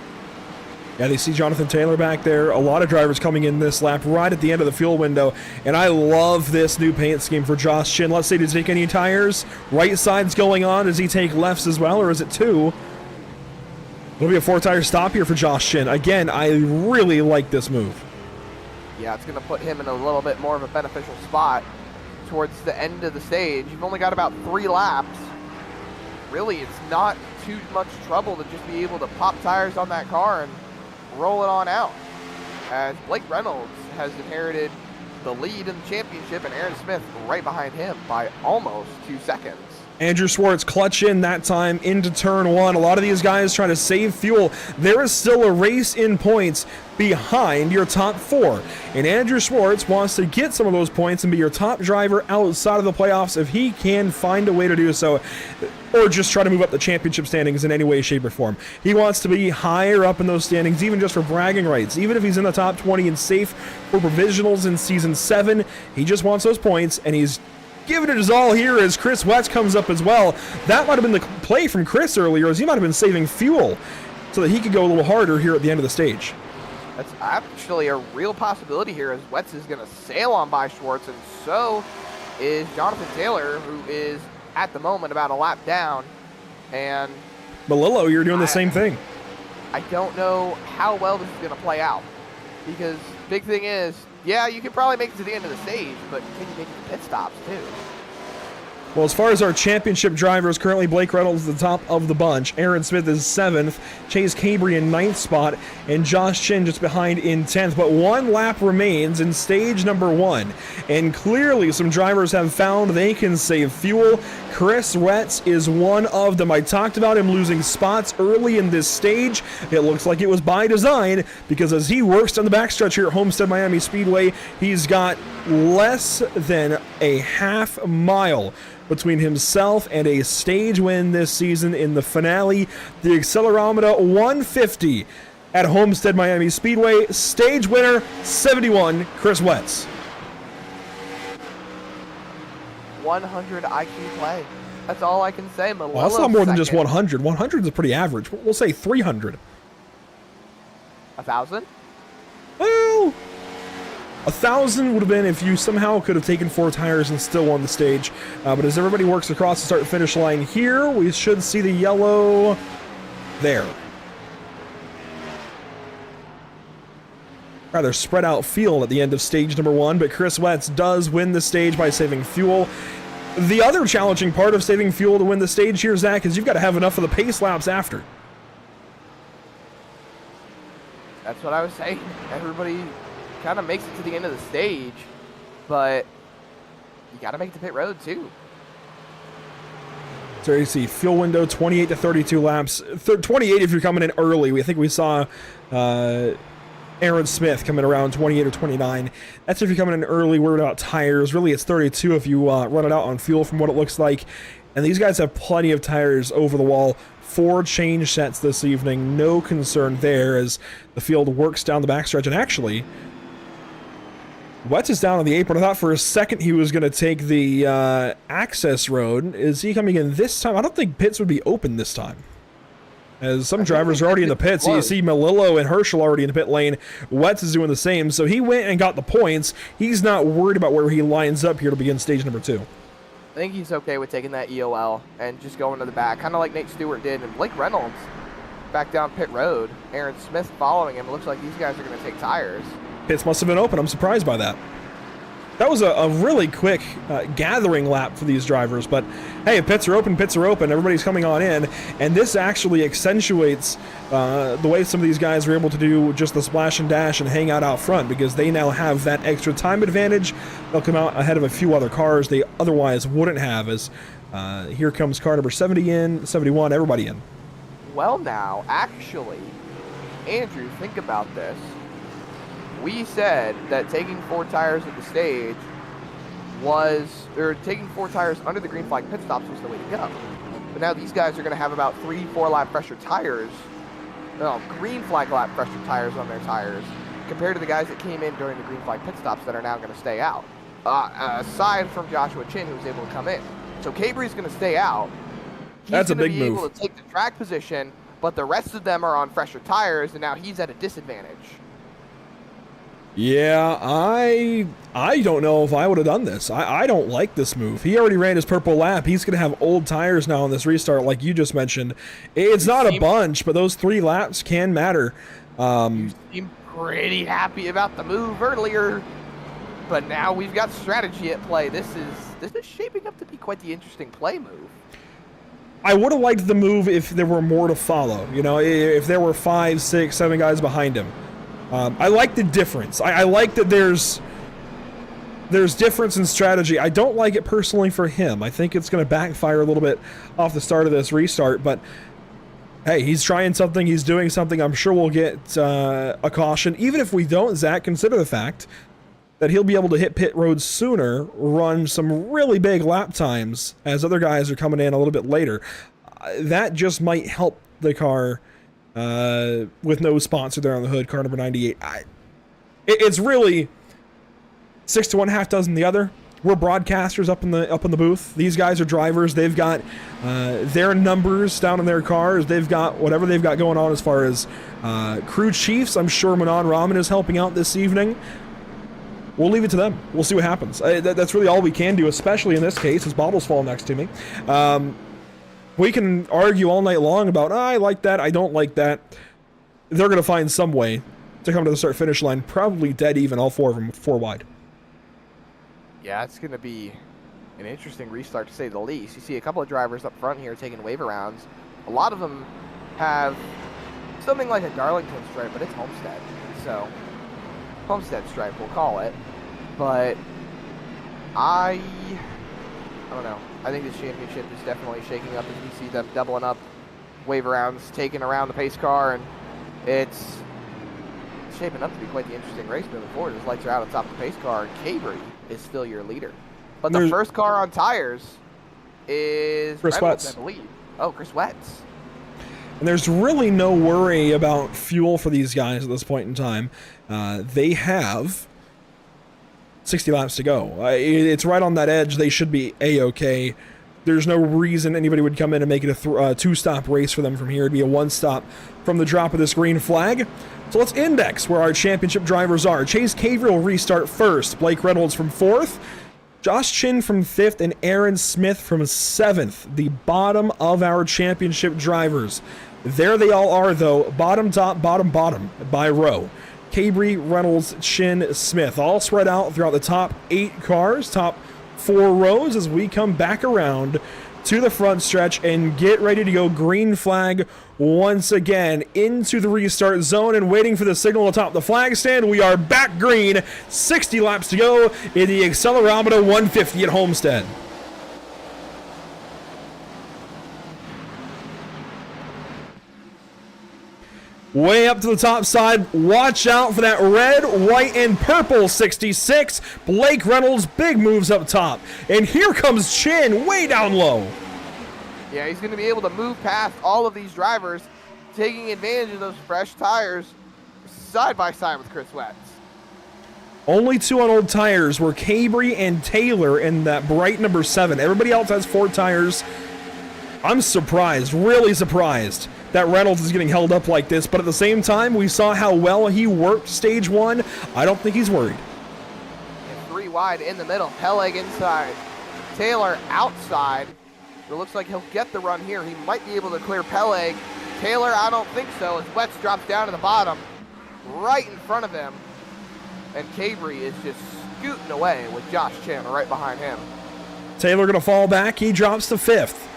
Yeah, they see Jonathan Taylor back there. A lot of drivers coming in this lap right at the end of the fuel window. And I love this new paint scheme for Josh Chin. Let's see, does he take any tires? Right side's going on. Does he take lefts as well, or is it 2? It'll be a 4-tire stop here for Josh Chin. Again, I really like this move. Yeah, it's going to put him in a little bit more of a beneficial spot towards the end of the stage. You've only got about 3 laps. Really, it's not too much trouble to just be able to pop tires on that car and roll it on out, as Blake Reynolds has inherited the lead in the championship, and Aaron Smith right behind him by almost 2 seconds. Andrew Schwartz clutch in that time into turn 1. A lot of these guys trying to save fuel. There is still a race in points behind your top 4. And Andrew Schwartz wants to get some of those points and be your top driver outside of the playoffs if he can find a way to do so, or just try to move up the championship standings in any way, shape, or form. He wants to be higher up in those standings, even just for bragging rights. Even if he's in the top 20 and safe for provisionals in Season 7, he just wants those points, and he's giving it his all here as Chris Wetz comes up as well. That might have been the play from Chris earlier, as he might have been saving fuel so that he could go a little harder here at the end of the stage. That's actually a real possibility here, as Wetz is going to sail on by Schwartz, and so is Jonathan Taylor, who is at the moment about a lap down. And Melillo, you're doing the same thing. I don't know how well this is going to play out, because big thing is, yeah, you can probably make it to the end of the stage, but can you make it to pit stops too? Well, as far as our championship drivers, currently Blake Reynolds is the top of the bunch. Aaron Smith is 7th, Chase Cabry in 9th spot, and Josh Chin just behind in 10th. But 1 lap remains in stage number 1, and clearly some drivers have found they can save fuel. Chris Wetz is one of them. I talked about him losing spots early in this stage. It looks like it was by design, because as he works down the backstretch here at Homestead Miami Speedway, he's got less than a half mile between himself and a stage win this season in the finale. The accelerometer 150 at Homestead Miami Speedway. Stage winner 71, Chris Wetz. 100 IQ play. That's all I can say. Well, that's not more than just 100. 100 is pretty average. We'll say 300. 1,000? Well, 1,000 would have been if you somehow could have taken 4 tires and still won the stage. But as everybody works across the start-finish line here, we should see the yellow there. Rather spread out field at the end of stage number 1, but Chris Wetz does win the stage by saving fuel. The other challenging part of saving fuel to win the stage here, Zach, is you've got to have enough of the pace laps after. That's what I was saying. Everybody kind of makes it to the end of the stage, but you got to make the pit road too. So you see fuel window 28 to 32 laps. 28 if you're coming in early. I think we saw Aaron Smith coming around 28 or 29. That's if you're coming in early, worried about tires. Really, it's 32 if you run it out on fuel from what it looks like. And these guys have plenty of tires over the wall. 4 change sets this evening. No concern there as the field works down the backstretch. And actually, Wetz is down on the apron. I thought for a second he was going to take the access road. Is he coming in this time? I don't think pits would be open this time, as some drivers are already in the pits. You see Melillo and Herschel already in the pit lane. Wetz is doing the same, so he went and got the points. He's not worried about where he lines up here to begin stage number 2. I think he's okay with taking that EOL and just going to the back, kind of like Nate Stewart did. And Blake Reynolds back down pit road. Aaron Smith following him. It looks like these guys are going to take tires. Pits must have been open. I'm surprised by that. That was a really quick gathering lap for these drivers, but hey, if pits are open, pits are open. Everybody's coming on in, and this actually accentuates the way some of these guys are able to do just the splash and dash and hang out front, because they now have that extra time advantage. They'll come out ahead of a few other cars they otherwise wouldn't have, as here comes car number 70 in, 71, everybody in. Well now, actually, Andrew, think about this. We said that taking 4 tires at the stage or taking 4 tires under the green flag pit stops was the way to go. But now these guys are going to have about 3-4 lap pressure tires, green flag lap pressure tires on their tires, compared to the guys that came in during the green flag pit stops that are now going to stay out. Aside from Joshua Chin, who was able to come in. So Cabry's going to stay out. That's a big move. He's going to be able to take the track position, but the rest of them are on fresher tires, and now he's at a disadvantage. Yeah, I don't know if I would have done this. I don't like this move. He already ran his purple lap. He's going to have old tires now on this restart, like you just mentioned. It's not a bunch, but those 3 laps can matter. You seem pretty happy about the move earlier, but now we've got strategy at play. This is shaping up to be quite the interesting play move. I would have liked the move if there were more to follow. You know, if there were 5, 6, 7 guys behind him. I like the difference. I like that there's difference in strategy. I don't like it personally for him. I think it's going to backfire a little bit off the start of this restart, but hey, he's trying something, he's doing something. I'm sure we'll get a caution. Even if we don't, Zach, consider the fact that he'll be able to hit pit road sooner, run some really big lap times as other guys are coming in a little bit later. That just might help the car with no sponsor there on the hood, car number 98. It's really 6 to 1, half dozen the other. We're broadcasters up in the booth. These guys are drivers. They've got their numbers down in their cars. They've got whatever they've got going on as far as crew chiefs. I'm sure Manon Rahman is helping out this evening. We'll leave it to them. We'll see what happens. That's really all we can do, especially in this case. His bottle's falling next to me. We can argue all night long about, I like that, I don't like that. They're going to find some way to come to the start-finish line, probably dead even, all 4 of them, 4 wide. Yeah, it's going to be an interesting restart, to say the least. You see a couple of drivers up front here taking waiver rounds. A lot of them have something like a Darlington stripe, but it's Homestead. So, Homestead stripe, we'll call it. But I don't know. I think this championship is definitely shaking up as we see them doubling up wave rounds, taking around the pace car, and it's shaping up to be quite the interesting race moving forward. His lights are out on top of the pace car, and Cabry is still your leader. But the first car on tires is Chris Reynolds, Wetz. I believe. Oh, Chris Wetz. And there's really no worry about fuel for these guys at this point in time. They have 60 laps to go. It's right on that edge. They should be A-okay. There's no reason anybody would come in and make it a 2-stop race for them from here. It'd be a 1-stop from the drop of this green flag. So let's index where our championship drivers are. Chase Cabry will restart first. Blake Reynolds from 4th. Josh Chin from 5th and Aaron Smith from 7th. The bottom of our championship drivers. There they all are, though. Bottom, top, bottom, bottom by row. Cabry, Reynolds, Chin, Smith, all spread out throughout the top 8 cars, top 4 rows as we come back around to the front stretch and get ready to go green flag once again into the restart zone and waiting for the signal atop the flag stand. We are back green, 60 laps to go in the Accelerometer 150 at Homestead. Way up to the top side. Watch out for that red, white, and purple 66. Blake Reynolds, big moves up top. And here comes Chin way down low. Yeah, he's going to be able to move past all of these drivers, taking advantage of those fresh tires side by side with Chris Wetz. Only 2 on old tires were Cabry and Taylor in that bright number 7. Everybody else has 4 tires. I'm surprised, really surprised, that Reynolds is getting held up like this, but at the same time, we saw how well he worked stage 1. I don't think he's worried. And 3 wide in the middle, Peleg inside, Taylor outside. It looks like he'll get the run here. He might be able to clear Peleg. Taylor, I don't think so, as Wetz drops down to the bottom, right in front of him. And Cabry is just scooting away with Josh Chin right behind him. Taylor gonna fall back, he drops to 5th.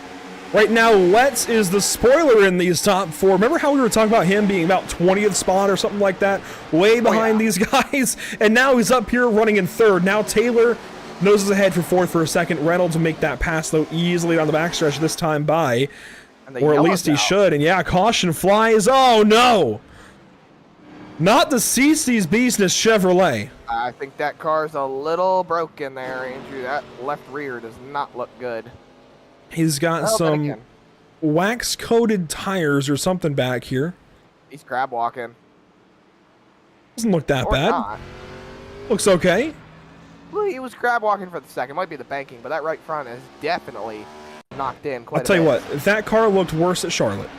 Right now, Wetz is the spoiler in these top 4. Remember how we were talking about him being about 20th spot or something like that? Way behind these guys. And now he's up here running in 3rd. Now Taylor noses ahead for 4th for a second. Reynolds will make that pass, though, easily down the backstretch this time by. Or at least he should. And yeah, caution flies. Oh, no. Not the CC's business Chevrolet. I think that car's a little broken there, Andrew. That left rear does not look good. He's got some wax-coated tires or something back here. He's crab walking. Doesn't look that bad. Not. Looks okay. Well, he was crab walking for the second. Might be the banking, but that right front is definitely knocked in quite a bit. I'll tell you what, that car looked worse at Charlotte.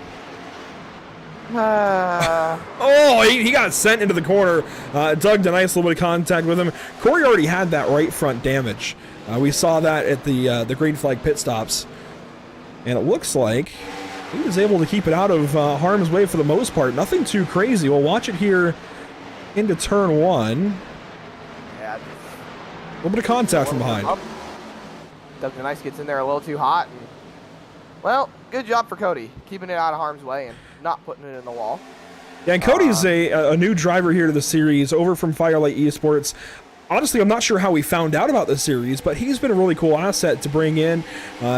Oh, he got sent into the corner. Doug, a nice little bit of contact with him. Corey already had that right front damage. We saw that at the green flag pit stops. And it looks like he was able to keep it out of harm's way for the most part. Nothing too crazy. We'll watch it here into turn 1. Yeah. A little bit of contact from behind. Doug Nice gets in there a little too hot. And, well, good job for Cody, keeping it out of harm's way and not putting it in the wall. Yeah, and Cody's a new driver here to the series, over from Firelight Esports. Honestly, I'm not sure how we found out about this series, but he's been a really cool asset to bring in,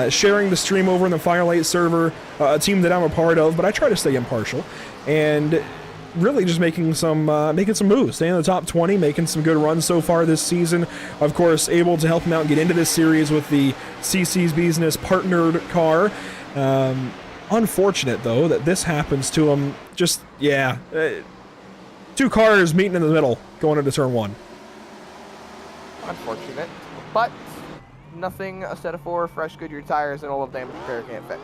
sharing the stream over in the Firelight server, a team that I'm a part of, but I try to stay impartial, and really just making some moves, staying in the top 20, making some good runs so far this season. Of course, able to help him out and get into this series with the CC's Business partnered car. Unfortunate, though, that this happens to him. Just, yeah, 2 cars meeting in the middle going into turn 1. Unfortunate, but nothing a set of 4 fresh Goodyear tires and all of damage repair can't fix.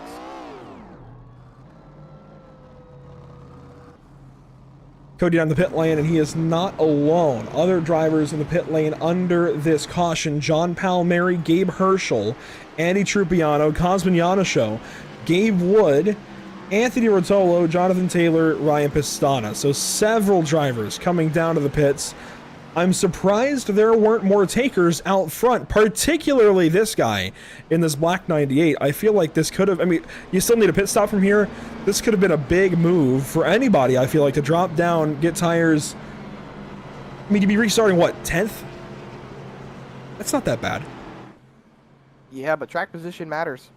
Cody down the pit lane, and he is not alone. Other drivers in the pit lane under this caution: John Palmieri, Gabe Herschel, Andy Trupiano, Cosmin Yanosho, Gabe Wood, Anthony Rotolo, Jonathan Taylor, Ryan Pistana. So several drivers coming down to the pits. I'm surprised there weren't more takers out front, particularly this guy in this black 98. I feel like this could have, I mean, you still need a pit stop from here. This could have been a big move for anybody, I feel like, to drop down, get tires. I mean, you'd be restarting, what, 10th? That's not that bad. Yeah, but track position matters.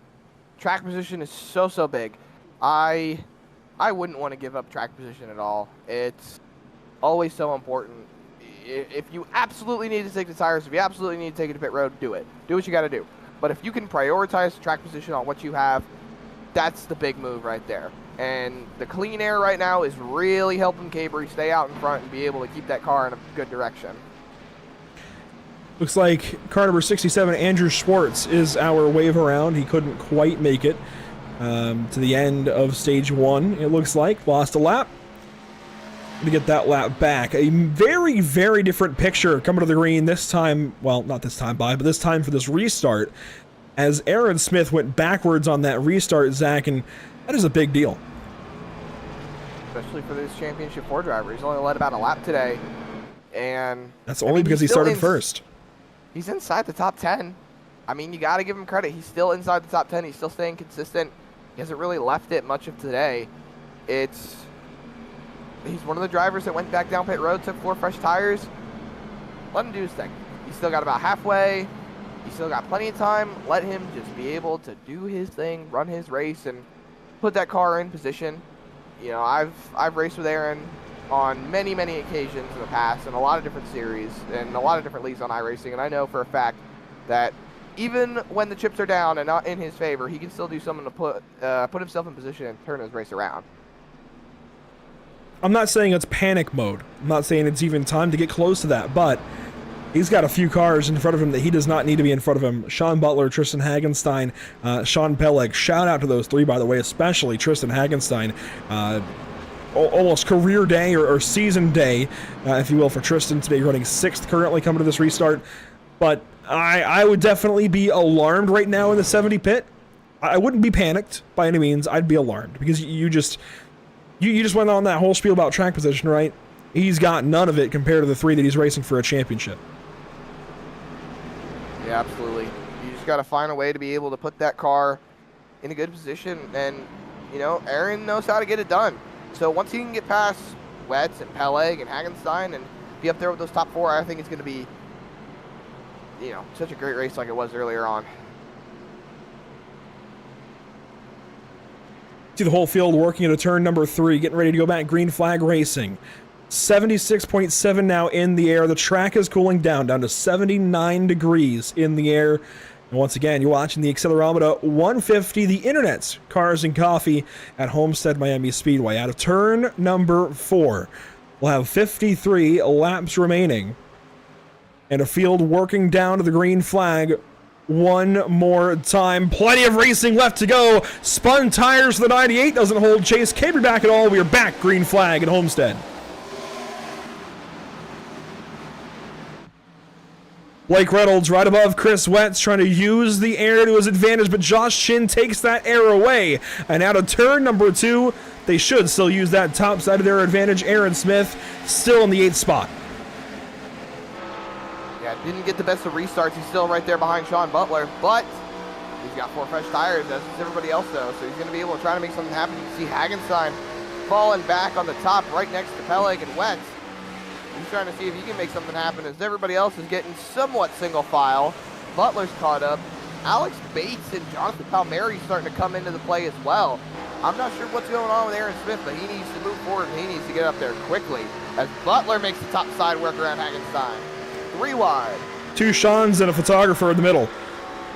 Track position is so big. I wouldn't want to give up track position at all. It's always so important. If you absolutely need to take the tires, if you absolutely need to take it to pit road, do it. Do what you got to do. But if you can prioritize the track position on what you have, that's the big move right there. And the clean air right now is really helping Cabry stay out in front and be able to keep that car in a good direction. Looks like car number 67, Andrew Schwartz, is our wave around. He couldn't quite make it to the end of stage 1, it looks like. Lost a lap. To get that lap back. A very, very different picture coming to the green this time. Well, not this time by, but this time for this restart, as Aaron Smith went backwards on that restart, Zach, and that is a big deal. Especially for this Championship 4 driver. He's only led about a lap today, and that's only because he started first. He's inside the top 10. I mean, you got to give him credit. He's still inside the top 10. He's still staying consistent. He hasn't really left it much of today. He's one of the drivers that went back down pit road, took 4 fresh tires. Let him do his thing. He's still got about halfway. He's still got plenty of time. Let him just be able to do his thing, run his race, and put that car in position. You know, I've raced with Aaron on many occasions in the past, in a lot of different series, and a lot of different leagues on iRacing, and I know for a fact that even when the chips are down and not in his favor, he can still do something to put himself in position and turn his race around. I'm not saying it's panic mode. I'm not saying it's even time to get close to that, but he's got a few cars in front of him that he does not need to be in front of him. Sean Butler, Tristan Hagenstein, Sean Peleg. Shout out to those 3, by the way, especially Tristan Hagenstein. Almost career day or season day, if you will, for Tristan today, running 6th currently coming to this restart. But I would definitely be alarmed right now in the 70 pit. I wouldn't be panicked by any means. I'd be alarmed because you just went on that whole spiel about track position, right? He's got none of it compared to the 3 that he's racing for a championship. Yeah, absolutely. You just got to find a way to be able to put that car in a good position, and, you know, Aaron knows how to get it done. So once he can get past Wetz and Peleg and Hagenstein and be up there with those top 4, I think it's going to be, you know, such a great race like it was earlier on. See the whole field working into turn number 3, getting ready to go back. Green flag racing. 76.7 now in the air. The track is cooling down to 79 degrees in the air. And once again, you're watching the accelerometer 150, the internet's Cars and Coffee at Homestead Miami Speedway. Out of turn number 4, we'll have 53 laps remaining. And a field working down to the green flag one more time. Plenty of racing left to go. Spun tires for the 98. Doesn't hold Chase Caber back at all. We are back. Green flag at Homestead. Blake Reynolds right above Chris Wetz, trying to use the air to his advantage, but Josh Chin takes that air away. And out of turn number 2, they should still use that top side of their advantage. Aaron Smith still in the 8th spot. Yeah, didn't get the best of restarts. He's still right there behind Sean Butler, but he's got 4 fresh tires, as does everybody else, though. So he's going to be able to try to make something happen. You can see Hagenstein falling back on the top right next to Peleg and Wetz. He's trying to see if he can make something happen as everybody else is getting somewhat single file. Butler's caught up. Alex Bates and Jonathan Palmieri starting to come into the play as well. I'm not sure what's going on with Aaron Smith, but he needs to move forward and he needs to get up there quickly as Butler makes the top side work around Hagenstein. 3 wide. 2 Seans and a photographer in the middle.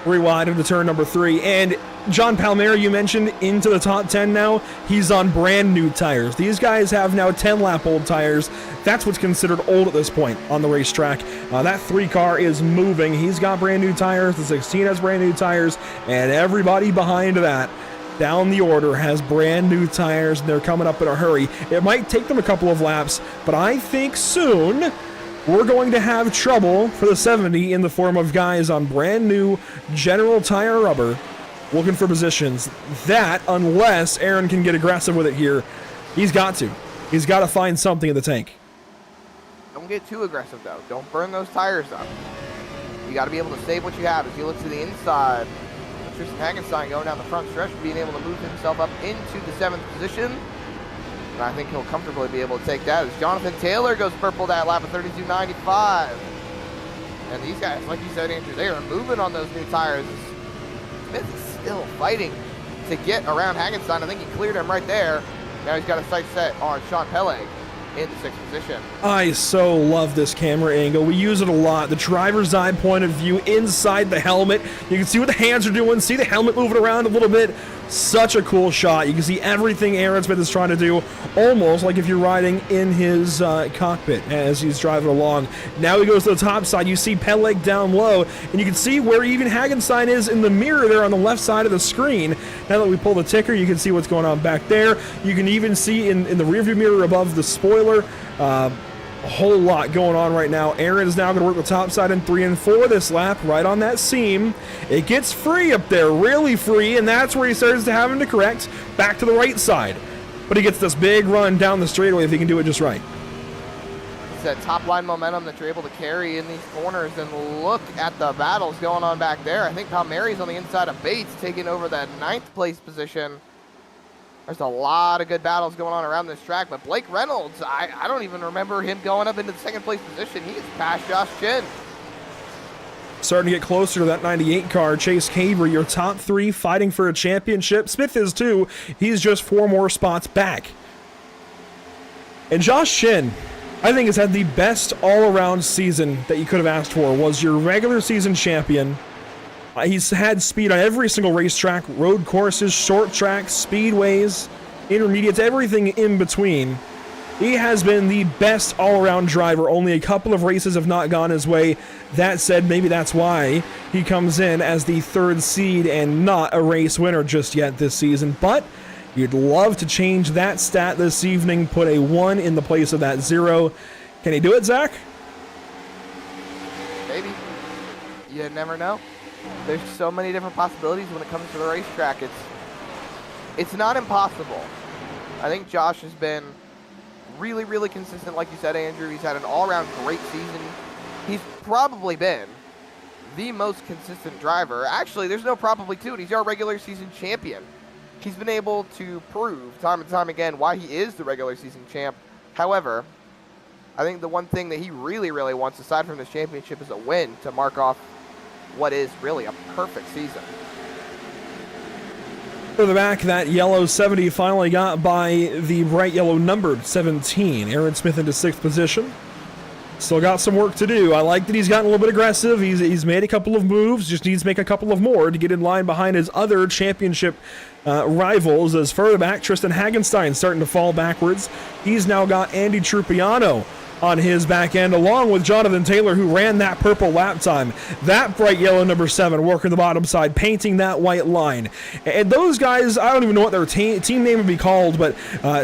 3 wide into turn number 3. And John Palmieri, you mentioned, into the top 10 now. He's on brand new tires. These guys have now 10-lap-old tires. That's what's considered old at this point on the racetrack. That 3 car is moving. He's got brand new tires. The 16 has brand new tires. And everybody behind that, down the order, has brand new tires. And they're coming up in a hurry. It might take them a couple of laps, but I think soon we're going to have trouble for the 70 in the form of guys on brand new General Tire rubber looking for positions. That, unless Aaron can get aggressive with it here, he's got to. He's got to find something in the tank. Don't get too aggressive, though. Don't burn those tires up. You got to be able to save what you have. As you look to the inside, Tristan Hagenstein going down the front stretch, being able to move himself up into the 7th position. And I think he'll comfortably be able to take that as Jonathan Taylor goes purple that lap of 32.95. And these guys, like you said, Andrew, they are moving on those new tires. Smith is still fighting to get around Hagenstein. I think he cleared him right there. Now he's got a sight set on Sean Peleg in the 6th position. I so love this camera angle. We use it a lot. The driver's eye point of view inside the helmet. You can see what the hands are doing. See the helmet moving around a little bit. Such a cool shot. You can see everything Aaron Smith is trying to do, almost like if you're riding in his cockpit as he's driving along. Now he goes to the top side. You see Peleg down low, and you can see where even Hagenstein is in the mirror there on the left side of the screen. Now that we pull the ticker, you can see what's going on back there. You can even see in the rearview mirror above the spoiler, a whole lot going on right now. Aaron is now going to work the top side in 3 and 4 this lap, right on that seam. It gets free up there, really free, and that's where he starts to having to correct back to the right side. But he gets this big run down the straightaway if he can do it just right. It's that top line momentum that you're able to carry in these corners, and look at the battles going on back there. I think Palmieri's on the inside of Bates, taking over that 9th place position. There's a lot of good battles going on around this track, but Blake Reynolds, I don't even remember him going up into the 2nd place position. He is past Josh Chin. Starting to get closer to that 98 car. Chase Caber, your top 3 fighting for a championship. Smith is too. He's just 4 more spots back. And Josh Chin, I think, has had the best all-around season that you could have asked for. Was your regular season champion. He's had speed on every single racetrack, road courses, short tracks, speedways, intermediates, everything in between. He has been the best all-around driver. Only a couple of races have not gone his way. That said, maybe that's why he comes in as the 3rd seed and not a race winner just yet this season. But you'd love to change that stat this evening, put a 1 in the place of that 0. Can he do it, Zach? Maybe. You never know. There's so many different possibilities when it comes to the racetrack. It's not impossible. I think Josh has been really, really consistent, like you said, Andrew. He's had an all-around great season. He's probably been the most consistent driver. Actually, there's no probably to it. He's our regular season champion. He's been able to prove time and time again why he is the regular season champ. However, I think the one thing that he really, really wants, aside from this championship, is a win to mark off what is really a perfect season. Further back, that yellow 70 finally got by the bright yellow numbered 17. Aaron Smith into 6th position. Still got some work to do. I like that he's gotten a little bit aggressive. He's made a couple of moves, just needs to make a couple of more to get in line behind his other championship rivals. As further back, Tristan Hagenstein starting to fall backwards. He's now got Andy Trupiano on his back end, along with Jonathan Taylor, who ran that purple lap time. That bright yellow number 7 working the bottom side, painting that white line. And those guys, I don't even know what their team name would be called, but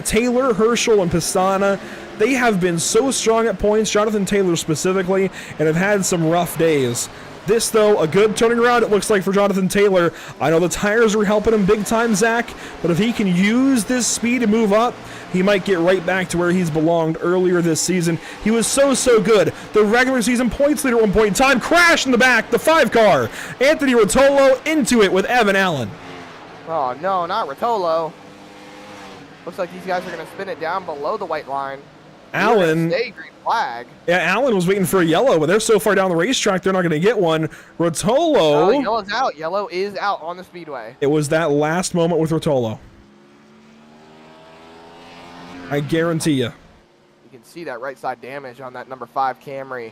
Taylor, Herschel, and Pistana, they have been so strong at points, Jonathan Taylor specifically, and have had some rough days. This, though, a good turning around, it looks like, for Jonathan Taylor. I know the tires are helping him big time, Zach, but if he can use this speed to move up, he might get right back to where he's belonged earlier this season. He was so good. The regular season points leader at one point in time, crash in the back, the 5 car. Anthony Rotolo into it with Evan Allen. Oh, no, not Rotolo. Looks like these guys are going to spin it down below the white line. Allen, green flag. Yeah, Allen was waiting for a yellow, but they're so far down the racetrack, they're not going to get one. Rotolo. Yellow's out. Yellow is out on the speedway. It was that last moment with Rotolo. I guarantee you. You can see that right side damage on that number 5 Camry.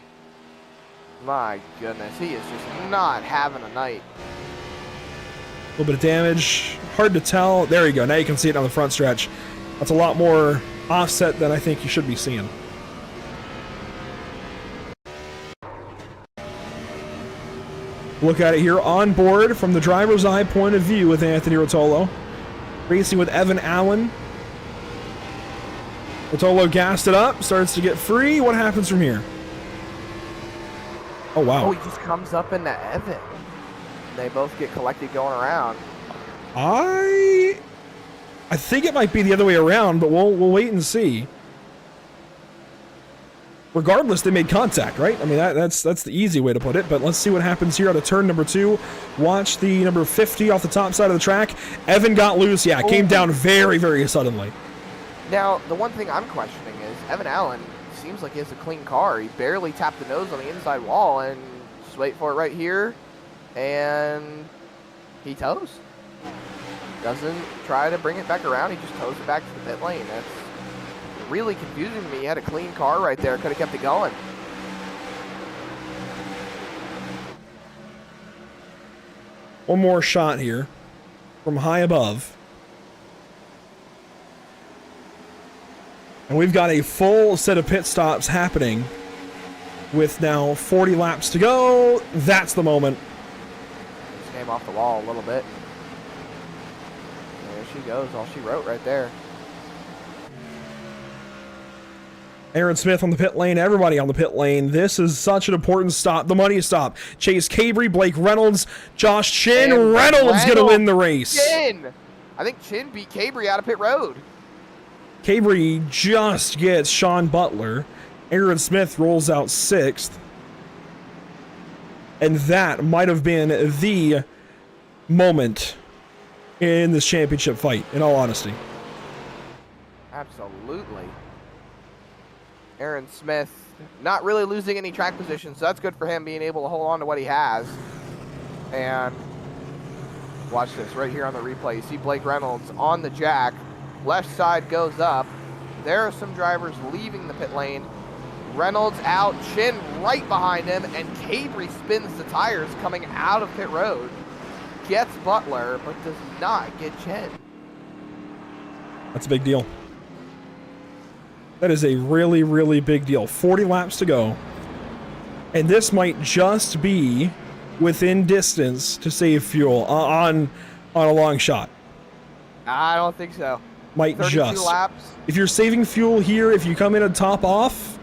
My goodness, he is just not having a night. A little bit of damage. Hard to tell. There you go. Now you can see it on the front stretch. That's a lot more offset than I think you should be seeing. Look at it here on board from the driver's eye point of view with Anthony Rotolo. Racing with Evan Allen. Rotolo gassed it up, starts to get free. What happens from here? Oh, wow. Oh, he just comes up into Evan. They both get collected going around. I think it might be the other way around, but we'll wait and see. Regardless, they made contact, right? I mean, that's the easy way to put it, but let's see what happens here out of turn number 2. Watch the number 50 off the top side of the track. Evan got loose. Yeah, came down very suddenly. Now, the one thing I'm questioning is Evan Allen seems like he has a clean car. He barely tapped the nose on the inside wall, and just wait for it right here, and he tows. Doesn't try to bring it back around. He just tows it back to the pit lane. That's really confusing to me. He had a clean car right there. Could have kept it going. One more shot here from high above. And we've got a full set of pit stops happening with now 40 laps to go. That's the moment. Just came off the wall a little bit. There she goes. All she wrote right there. Aaron Smith on the pit lane, everybody on the pit lane. This is such an important stop, the money stop. Chase Cabry, Blake Reynolds, Josh Chin. And Reynolds going to win the race. Chin! I think Chin beat Cabry out of pit road. Cabry just gets Sean Butler. Aaron Smith rolls out 6th. And that might have been the moment in this championship fight, in all honesty. Absolutely. Aaron Smith not really losing any track position, so that's good for him being able to hold on to what he has. And watch this right here on the replay. You see Blake Reynolds on the jack. Left side goes up. There are some drivers leaving the pit lane. Reynolds out, Chin right behind him, and Cabry spins the tires coming out of pit road. Gets Butler, but does not get Chin. That's a big deal. That is a really big deal. 40 laps to go. And this might just be within distance to save fuel on a long shot. I don't think so. Might 32 just. laps. If you're saving fuel here, if you come in and top off,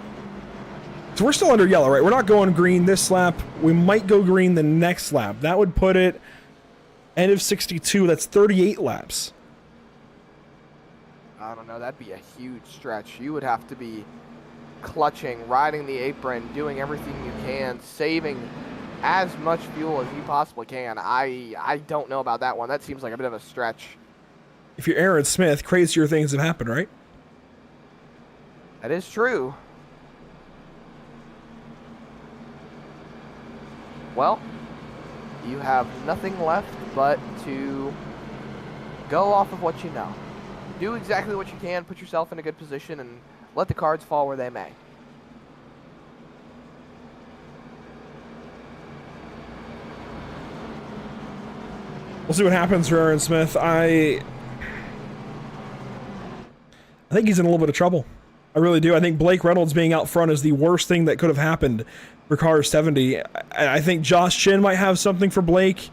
so we're still under yellow, right? We're not going green this lap. We might go green the next lap. That would put it end of 62. That's 38 laps. I don't know. That'd be a huge stretch. You would have to be clutching, riding the apron, doing everything you can, saving as much fuel as you possibly can. I don't know about that one. That seems like a bit of a stretch. If you're Aaron Smith, crazier things have happened, right? That is true. Well, you have nothing left but to Go off of what you know. Do exactly what you can, put yourself in a good position, and let the cards fall where they may. We'll see what happens for Aaron Smith. I think he's in a little bit of trouble. I really do. I think Blake Reynolds being out front is the worst thing that could have happened for car 70. I think Josh Chin might have something for Blake.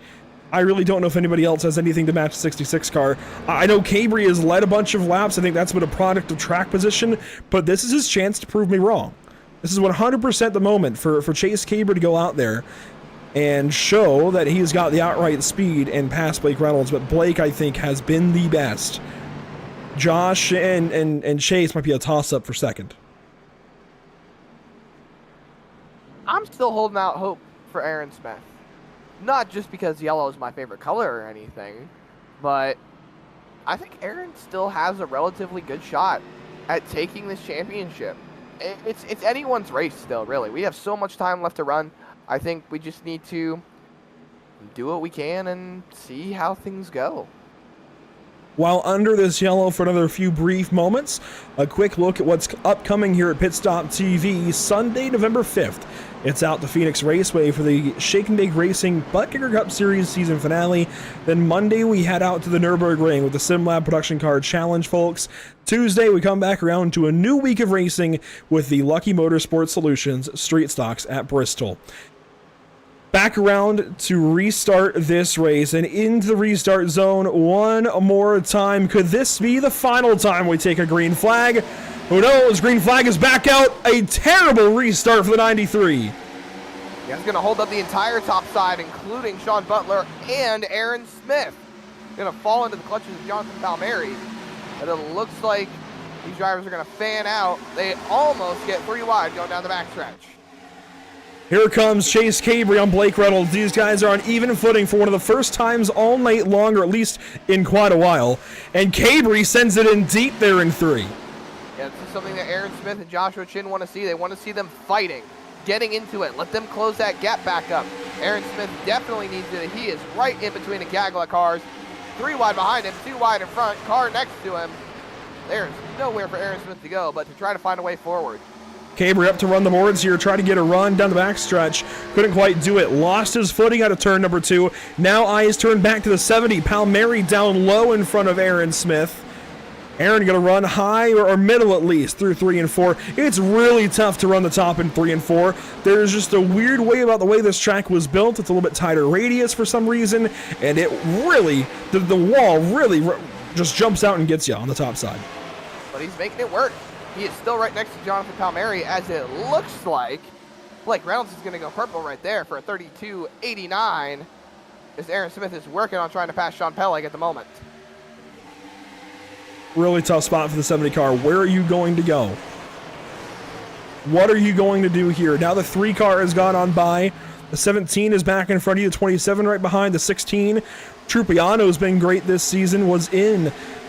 I really don't know if anybody else has anything to match the 66 car. I know Cabry has led a bunch of laps. I think that's been a product of track position, but this is his chance to prove me wrong. This is 100% the moment for Chase Cabry to go out there and show that he's got the outright speed and pass Blake Reynolds, but Blake, I think, has been the best. Josh and Chase might be a toss-up for second. I'm still holding out hope for Aaron Smith. Not just because yellow is my favorite color or anything, but I think Aaron still has a relatively good shot at taking this championship. It's anyone's race still, really. We have so much time left to run. I think we just need to do what we can and see how things go. While under this yellow for another few brief moments, a quick look at what's upcoming here at Pit Stop TV. Sunday, November 5th, it's out to Phoenix Raceway for the Shake and Bake Racing Butt Kicker Cup Series season finale. Then Monday, we head out to the Nürburgring with the SimLab Production Car Challenge, folks. Tuesday, we come back around to a new week of racing with the Lucky Motorsport Solutions Street Stocks at Bristol. Back around to restart this race and into the restart zone one more time. Could this be the final time we take a green flag? Who knows? Green flag is back out. A terrible restart for the 93. Yeah, he's going to hold up the entire top side, including Sean Butler and Aaron Smith. Going to fall into the clutches of Jonathan Palmieri. And it looks like these drivers are going to fan out. They almost get 3 wide going down the backstretch. Here comes Chase Cabry on Blake Reynolds. These guys are on even footing for one of the first times all night long, or at least in quite a while. And Cabry sends it in deep there in 3. Yeah, this is something that Aaron Smith and Joshua Chin want to see. They want to see them fighting, getting into it. Let them close that gap back up. Aaron Smith definitely needs it. He is right in between a gaggle of cars. 3 wide behind him, 2 wide in front, car next to him. There's nowhere for Aaron Smith to go but to try to find a way forward. Cabry up to run the boards here, try to get a run down the backstretch. Couldn't quite do it. Lost his footing out of turn number 2. Now eyes turned back to the 70. Palmieri down low in front of Aaron Smith. Aaron going to run high or middle at least through 3 and 4. It's really tough to run the top in 3 and 4. There's just a weird way about the way this track was built. It's a little bit tighter radius for some reason, and it really, the wall really just jumps out and gets you on the top side. But he's making it work. He is still right next to Jonathan Palmieri, as it looks like Blake Reynolds is going to go purple right there for a 32.89, as Aaron Smith is working on trying to pass Sean Pellig at the moment. Really tough spot for the 70 car. Where are you going to go? What are you going to do here? Now the 3 car has gone on by. The 17 is back in front of you. The 27 right behind. The 16. Trupiano's been great this season. Was in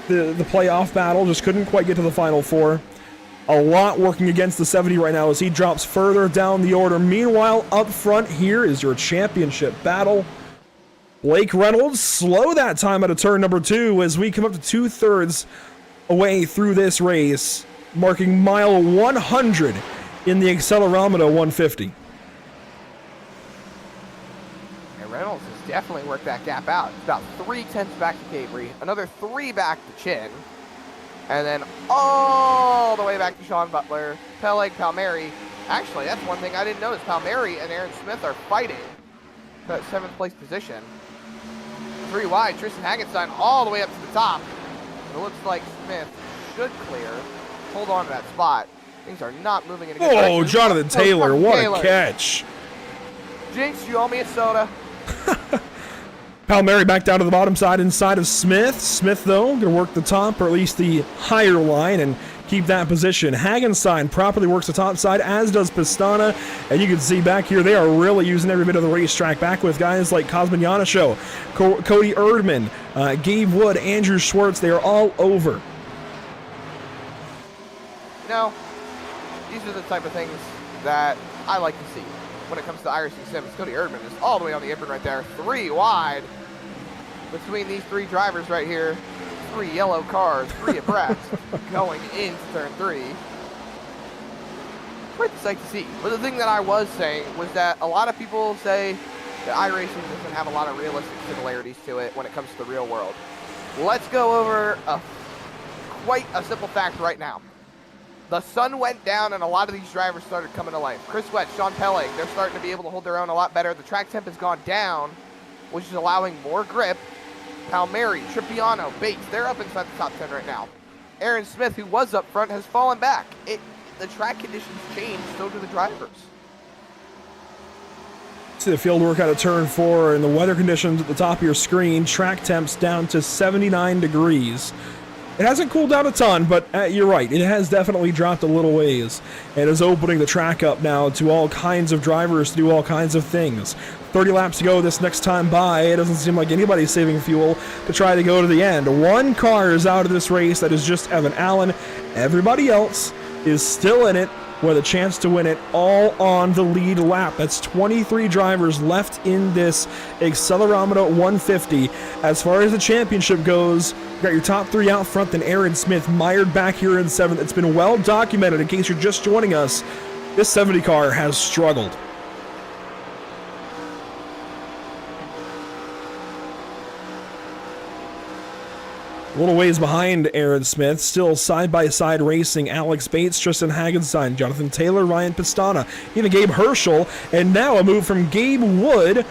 the playoff battle. Just couldn't quite get to the Final 4. A lot working against the 70 right now as he drops further down the order. Meanwhile, up front here is your championship battle. Blake Reynolds, slow that time out of turn number 2 as we come up to 2/3 away through this race, marking mile 100 in the accelerometer 150. And Reynolds has definitely worked that gap out. It's about 3/10 back to Cabry, another 3 back to Chin. And then all the way back to Sean Butler, Pellig, Palmieri. Actually, that's one thing I didn't notice. Palmieri and Aaron Smith are fighting for that 7th place position. 3 wide, Tristan Hagenstein all the way up to the top. It looks like Smith should clear. Hold on to that spot. Things are not moving in a good direction. Oh, Jonathan Taylor, what a catch. Jinx, you owe me a soda. Palmieri back down to the bottom side inside of Smith. Smith, though, going to work the top, or at least the higher line, and keep that position. Hagenstein properly works the top side, as does Pistana. And you can see back here, they are really using every bit of the racetrack back with guys like Cosmin Yanisho, Cody Erdman, Gabe Wood, Andrew Schwartz. They are all over. You know, these are the type of things that I like to see when it comes to iRacing Sims. Cody Erdman is all the way on the apron right there. 3 wide between these 3 drivers right here. 3 yellow cars, 3 abreast, going into turn 3. Quite the sight to see. But the thing that I was saying was that a lot of people say that iRacing doesn't have a lot of realistic similarities to it when it comes to the real world. Let's go over quite a simple fact right now. The sun went down and a lot of these drivers started coming to life. Chris Wett, Sean Pelleg, they're starting to be able to hold their own a lot better. The track temp has gone down, which is allowing more grip. Palmieri, Trippiano, Bates, they're up inside the top 10 right now. Aaron Smith, who was up front, has fallen back. The track conditions change, so do the drivers. See the field work out of turn 4 and the weather conditions at the top of your screen. Track temps down to 79 degrees. It hasn't cooled down a ton, but you're right. It has definitely dropped a little ways and is opening the track up now to all kinds of drivers to do all kinds of things. 30 laps to go this next time by. It doesn't seem like anybody's saving fuel to try to go to the end. One car is out of this race. That is just Evan Allen. Everybody else is still in it with a chance to win it, all on the lead lap. That's 23 drivers left in this Accelerometer 150. As far as the championship goes, you got your top 3 out front, then Aaron Smith mired back here in 7th. It's been well documented, in case you're just joining us, this 70 car has struggled. A little ways behind Aaron Smith, still side-by-side racing Alex Bates, Tristan Hagenstein, Jonathan Taylor, Ryan Pistana, even Gabe Herschel, and now a move from Gabe Wood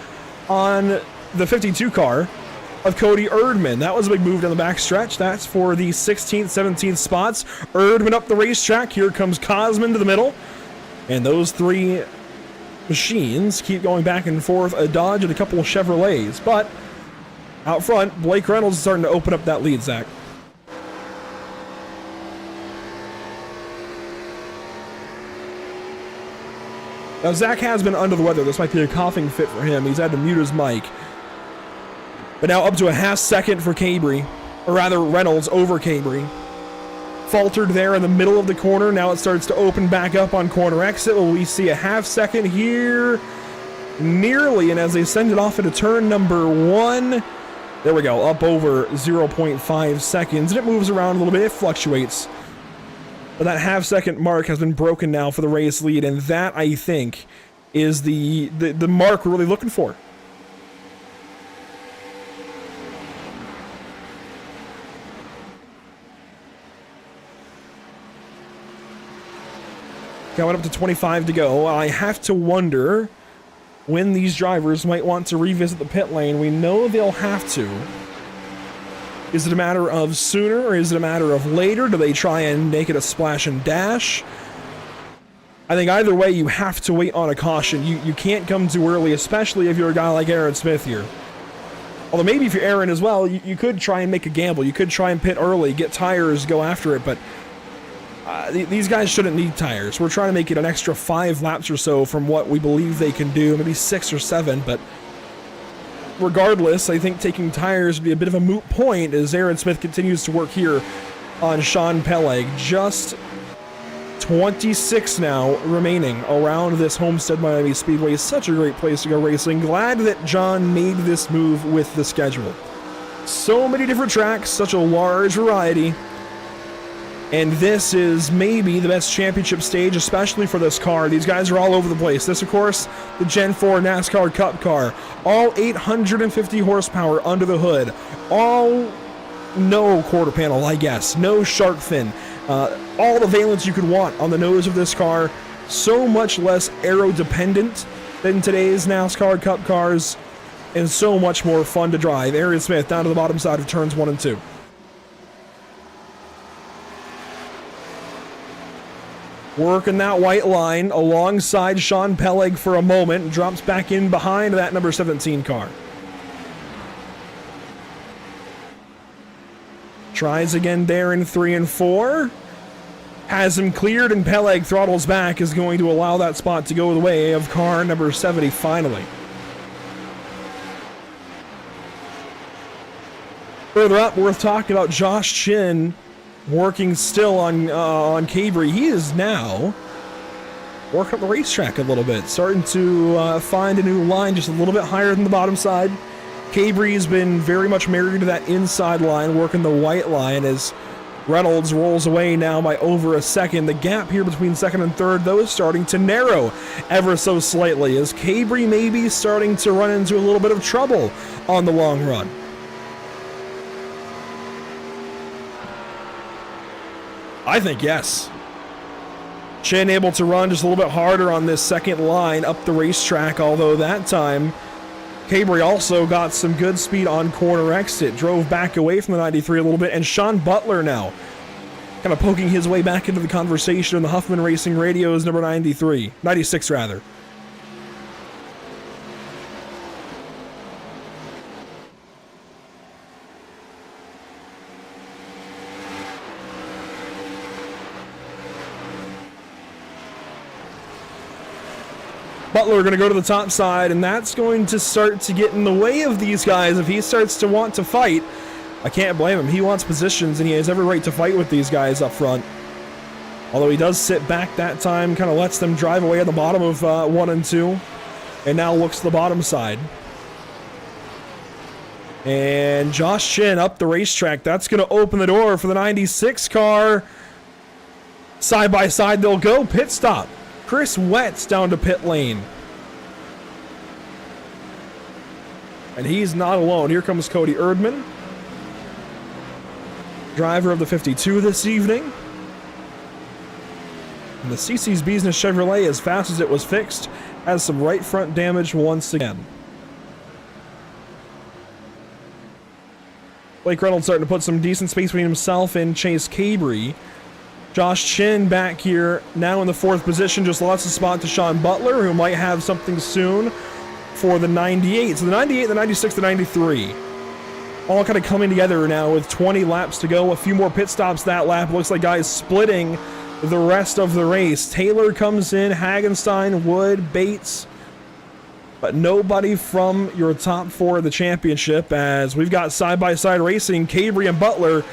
on the 52 car of Cody Erdman. That was a big move down the back stretch. That's for the 16th, 17th spots. Erdman up the racetrack. Here comes Cosman to the middle. And those 3 machines keep going back and forth, a Dodge and a couple of Chevrolets, but out front, Blake Reynolds is starting to open up that lead, Zach. Now, Zach has been under the weather. This might be a coughing fit for him. He's had to mute his mic. But now up to a half second for Cabry, or rather Reynolds over Cabry. Faltered there in the middle of the corner. Now it starts to open back up on corner exit. Will we see a half second here? Nearly, and as they send it off into turn number 1, there we go, up over 0.5 seconds, and it moves around a little bit, it fluctuates. But that half-second mark has been broken now for the race lead, and that, I think, is the mark we're really looking for. Coming up to 25 to go, I have to wonder when these drivers might want to revisit the pit lane. We know they'll have to. Is it a matter of sooner or is it a matter of later? Do they try and make it a splash and dash? I think either way you have to wait on a caution. You can't come too early, especially if you're a guy like Aaron Smith here. Although maybe if you're Aaron as well, you could try and make a gamble. You could try and pit early, get tires, go after it, but these guys shouldn't need tires. We're trying to make it an extra 5 laps or so from what we believe they can do, maybe 6 or 7, but regardless, I think taking tires would be a bit of a moot point as Aaron Smith continues to work here on Sean Pelleg. Just 26 now remaining around this Homestead Miami Speedway. Such a great place to go racing. Glad that John made this move with the schedule. So many different tracks, such a large variety. And this is maybe the best championship stage, especially for this car. These guys are all over the place. This, of course, the Gen 4 NASCAR Cup car. All 850 horsepower under the hood. All no quarter panel, I guess. No shark fin. All the valence you could want on the nose of this car. So much less aero-dependent than today's NASCAR Cup cars. And so much more fun to drive. Aaron Smith down to the bottom side of turns 1 and 2. Working that white line alongside Sean Pelleg for a moment. Drops back in behind that number 17 car. Tries again there in 3 and 4. Has him cleared, and Pelleg throttles back, is going to allow that spot to go the way of car number 70 finally. Further up, worth talking about Josh Chin working still on Cabry. He is now working up the racetrack a little bit, starting to find a new line just a little bit higher than the bottom side. Cabry's been very much married to that inside line, working the white line as Reynolds rolls away now by over a second. The gap here between second and third, though, is starting to narrow ever so slightly as Cabry may be starting to run into a little bit of trouble on the long run. I think yes. Chin able to run just a little bit harder on this second line up the racetrack, although that time Cabry also got some good speed on corner exit, drove back away from the 93 a little bit, and Sean Butler now kind of poking his way back into the conversation in the Huffman Racing Radio's number 96 rather. Butler going to go to the top side, and that's going to start to get in the way of these guys if he starts to want to fight. I can't blame him. He wants positions, and he has every right to fight with these guys up front. Although he does sit back that time, kind of lets them drive away at the bottom of 1 and 2, and now looks to the bottom side. And Josh Chin up the racetrack. That's going to open the door for the 96 car. Side by side they'll go. Pit stop. Chris Wetz down to pit lane. And he's not alone. Here comes Cody Erdman, driver of the 52 this evening. And the CC's Business Chevrolet, as fast as it was fixed, has some right front damage once again. Blake Reynolds starting to put some decent space between himself and Chase Cabry. Josh Chin back here now in the 4th position, just lost a spot to Sean Butler, who might have something soon for the 98. So the 98, the 96, the 93, all kind of coming together now with 20 laps to go. A few more pit stops that lap. Looks like guys splitting the rest of the race. Taylor comes in, Hagenstein, Wood, Bates, but nobody from your top 4 of the championship, as we've got side-by-side racing, Cabry and Butler.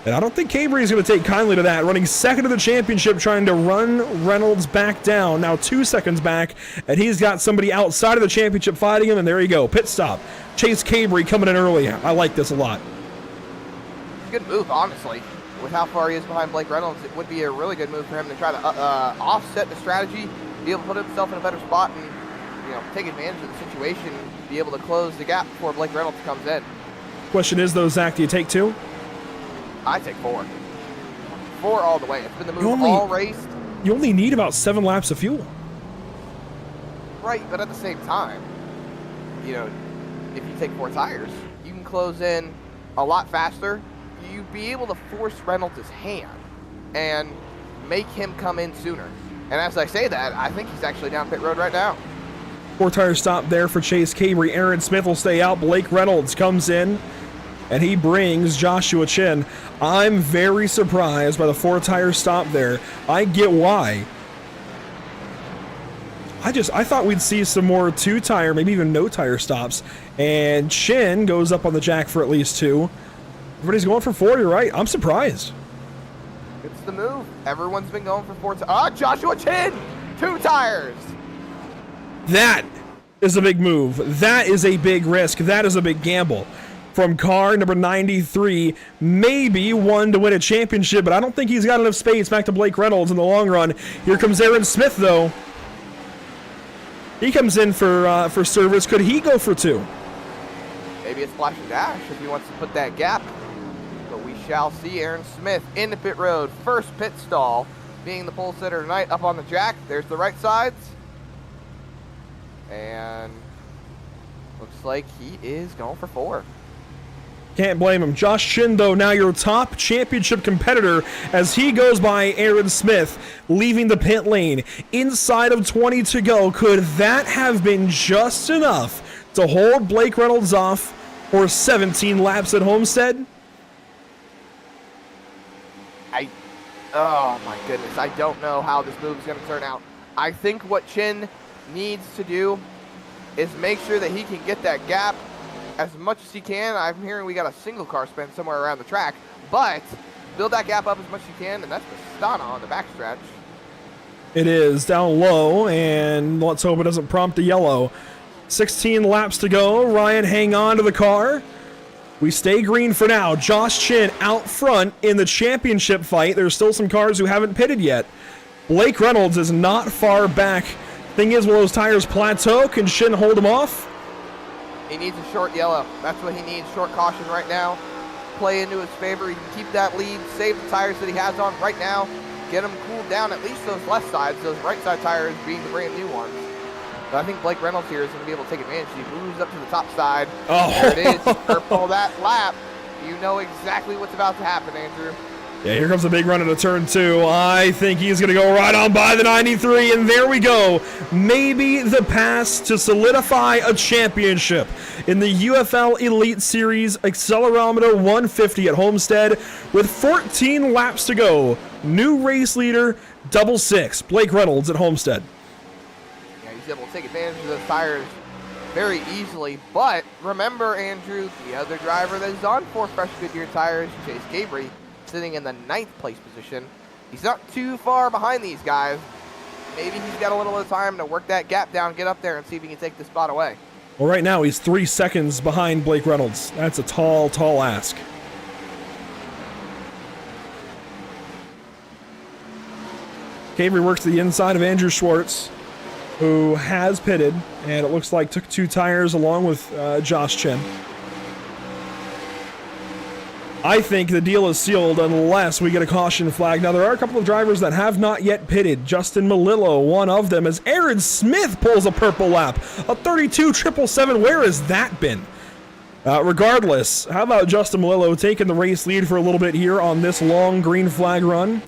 And I don't think Cabry is going to take kindly to that. Running second of the championship, trying to run Reynolds back down. Now 2 seconds back, and he's got somebody outside of the championship fighting him, and there you go. Pit stop. Chase Cabry coming in early. I like this a lot. Good move, honestly. With how far he is behind Blake Reynolds, it would be a really good move for him to try to offset the strategy, be able to put himself in a better spot, and take advantage of the situation, be able to close the gap before Blake Reynolds comes in. Question is, though, Zach, do you take 2? I take 4. 4 all the way. It's been the move all raced. You only need about 7 laps of fuel. Right, but at the same time, if you take 4 tires, you can close in a lot faster. You'd be able to force Reynolds' hand and make him come in sooner. And as I say that, I think he's actually down pit road right now. 4-tire stop there for Chase Cabry. Aaron Smith will stay out. Blake Reynolds comes in, and he brings Joshua Chin. I'm very surprised by the 4-tire stop there. I get why. I thought we'd see some more 2-tire, maybe even no tire stops. And Chin goes up on the jack for at least 2. Everybody's going for 4, you're right. I'm surprised. It's the move. Everyone's been going for 4 tires. Joshua Chin! 2 tires! That is a big move. That is a big risk. That is a big gamble. From car number 93, maybe one to win a championship, but I don't think he's got enough space back to Blake Reynolds in the long run. Here comes Aaron Smith, though. He comes in for service. Could he go for 2? Maybe a splash and dash if he wants to put that gap. But we shall see. Aaron Smith in the pit road. First pit stall, being the pole sitter tonight, up on the jack. There's the right sides. And looks like he is going for 4. Can't blame him. Josh Chin, though, now your top championship competitor as he goes by Aaron Smith, leaving the pit lane. Inside of 20 to go. Could that have been just enough to hold Blake Reynolds off for 17 laps at Homestead? Oh my goodness, I don't know how this move is going to turn out. I think what Chin needs to do is make sure that he can get that gap as much as he can. I'm hearing we got a single car spin somewhere around the track, but build that gap up as much as you can, and that's Pastana on the backstretch. It is down low, and let's hope it doesn't prompt a yellow 16 laps to go. Ryan, hang on to the car. We stay green for now. Josh Chin out front in the championship fight. There's still some cars who haven't pitted yet. Blake Reynolds is not far back. Thing is, will those tires plateau? Can Chin hold him off? He needs a short yellow. That's what he needs. Short caution right now. Play into his favor. He can keep that lead. Save the tires that he has on right now. Get them cooled down, at least those left sides. Those right side tires being the brand new ones. But I think Blake Reynolds here is going to be able to take advantage. He moves up to the top side. Oh. There it is. Purple that lap. You know exactly what's about to happen, Andrew. Yeah, here comes a big run into turn 2. I think he's going to go right on by the 93, and there we go. Maybe the pass to solidify a championship in the UFL Elite Series Accelerometer 150 at Homestead with 14 laps to go. New race leader, double six, Blake Reynolds at Homestead. He's able to take advantage of those tires very easily. But remember, Andrew, the other driver that is on 4 fresh Goodyear tires, Chase Gabry, sitting in the 9th place position. He's not too far behind these guys. Maybe he's got a little bit of time to work that gap down, get up there, and see if he can take the spot away. Well, right now he's 3 seconds behind Blake Reynolds. That's a tall, tall ask. Gabry works to the inside of Andrew Schwartz, who has pitted, and it looks like took 2 tires along with Josh Chin. I think the deal is sealed unless we get a caution flag. Now, there are a couple of drivers that have not yet pitted. Justin Malillo, one of them, as Aaron Smith pulls a purple lap. A 32.777, where has that been? Regardless, how about Justin Malillo taking the race lead for a little bit here on this long green flag run?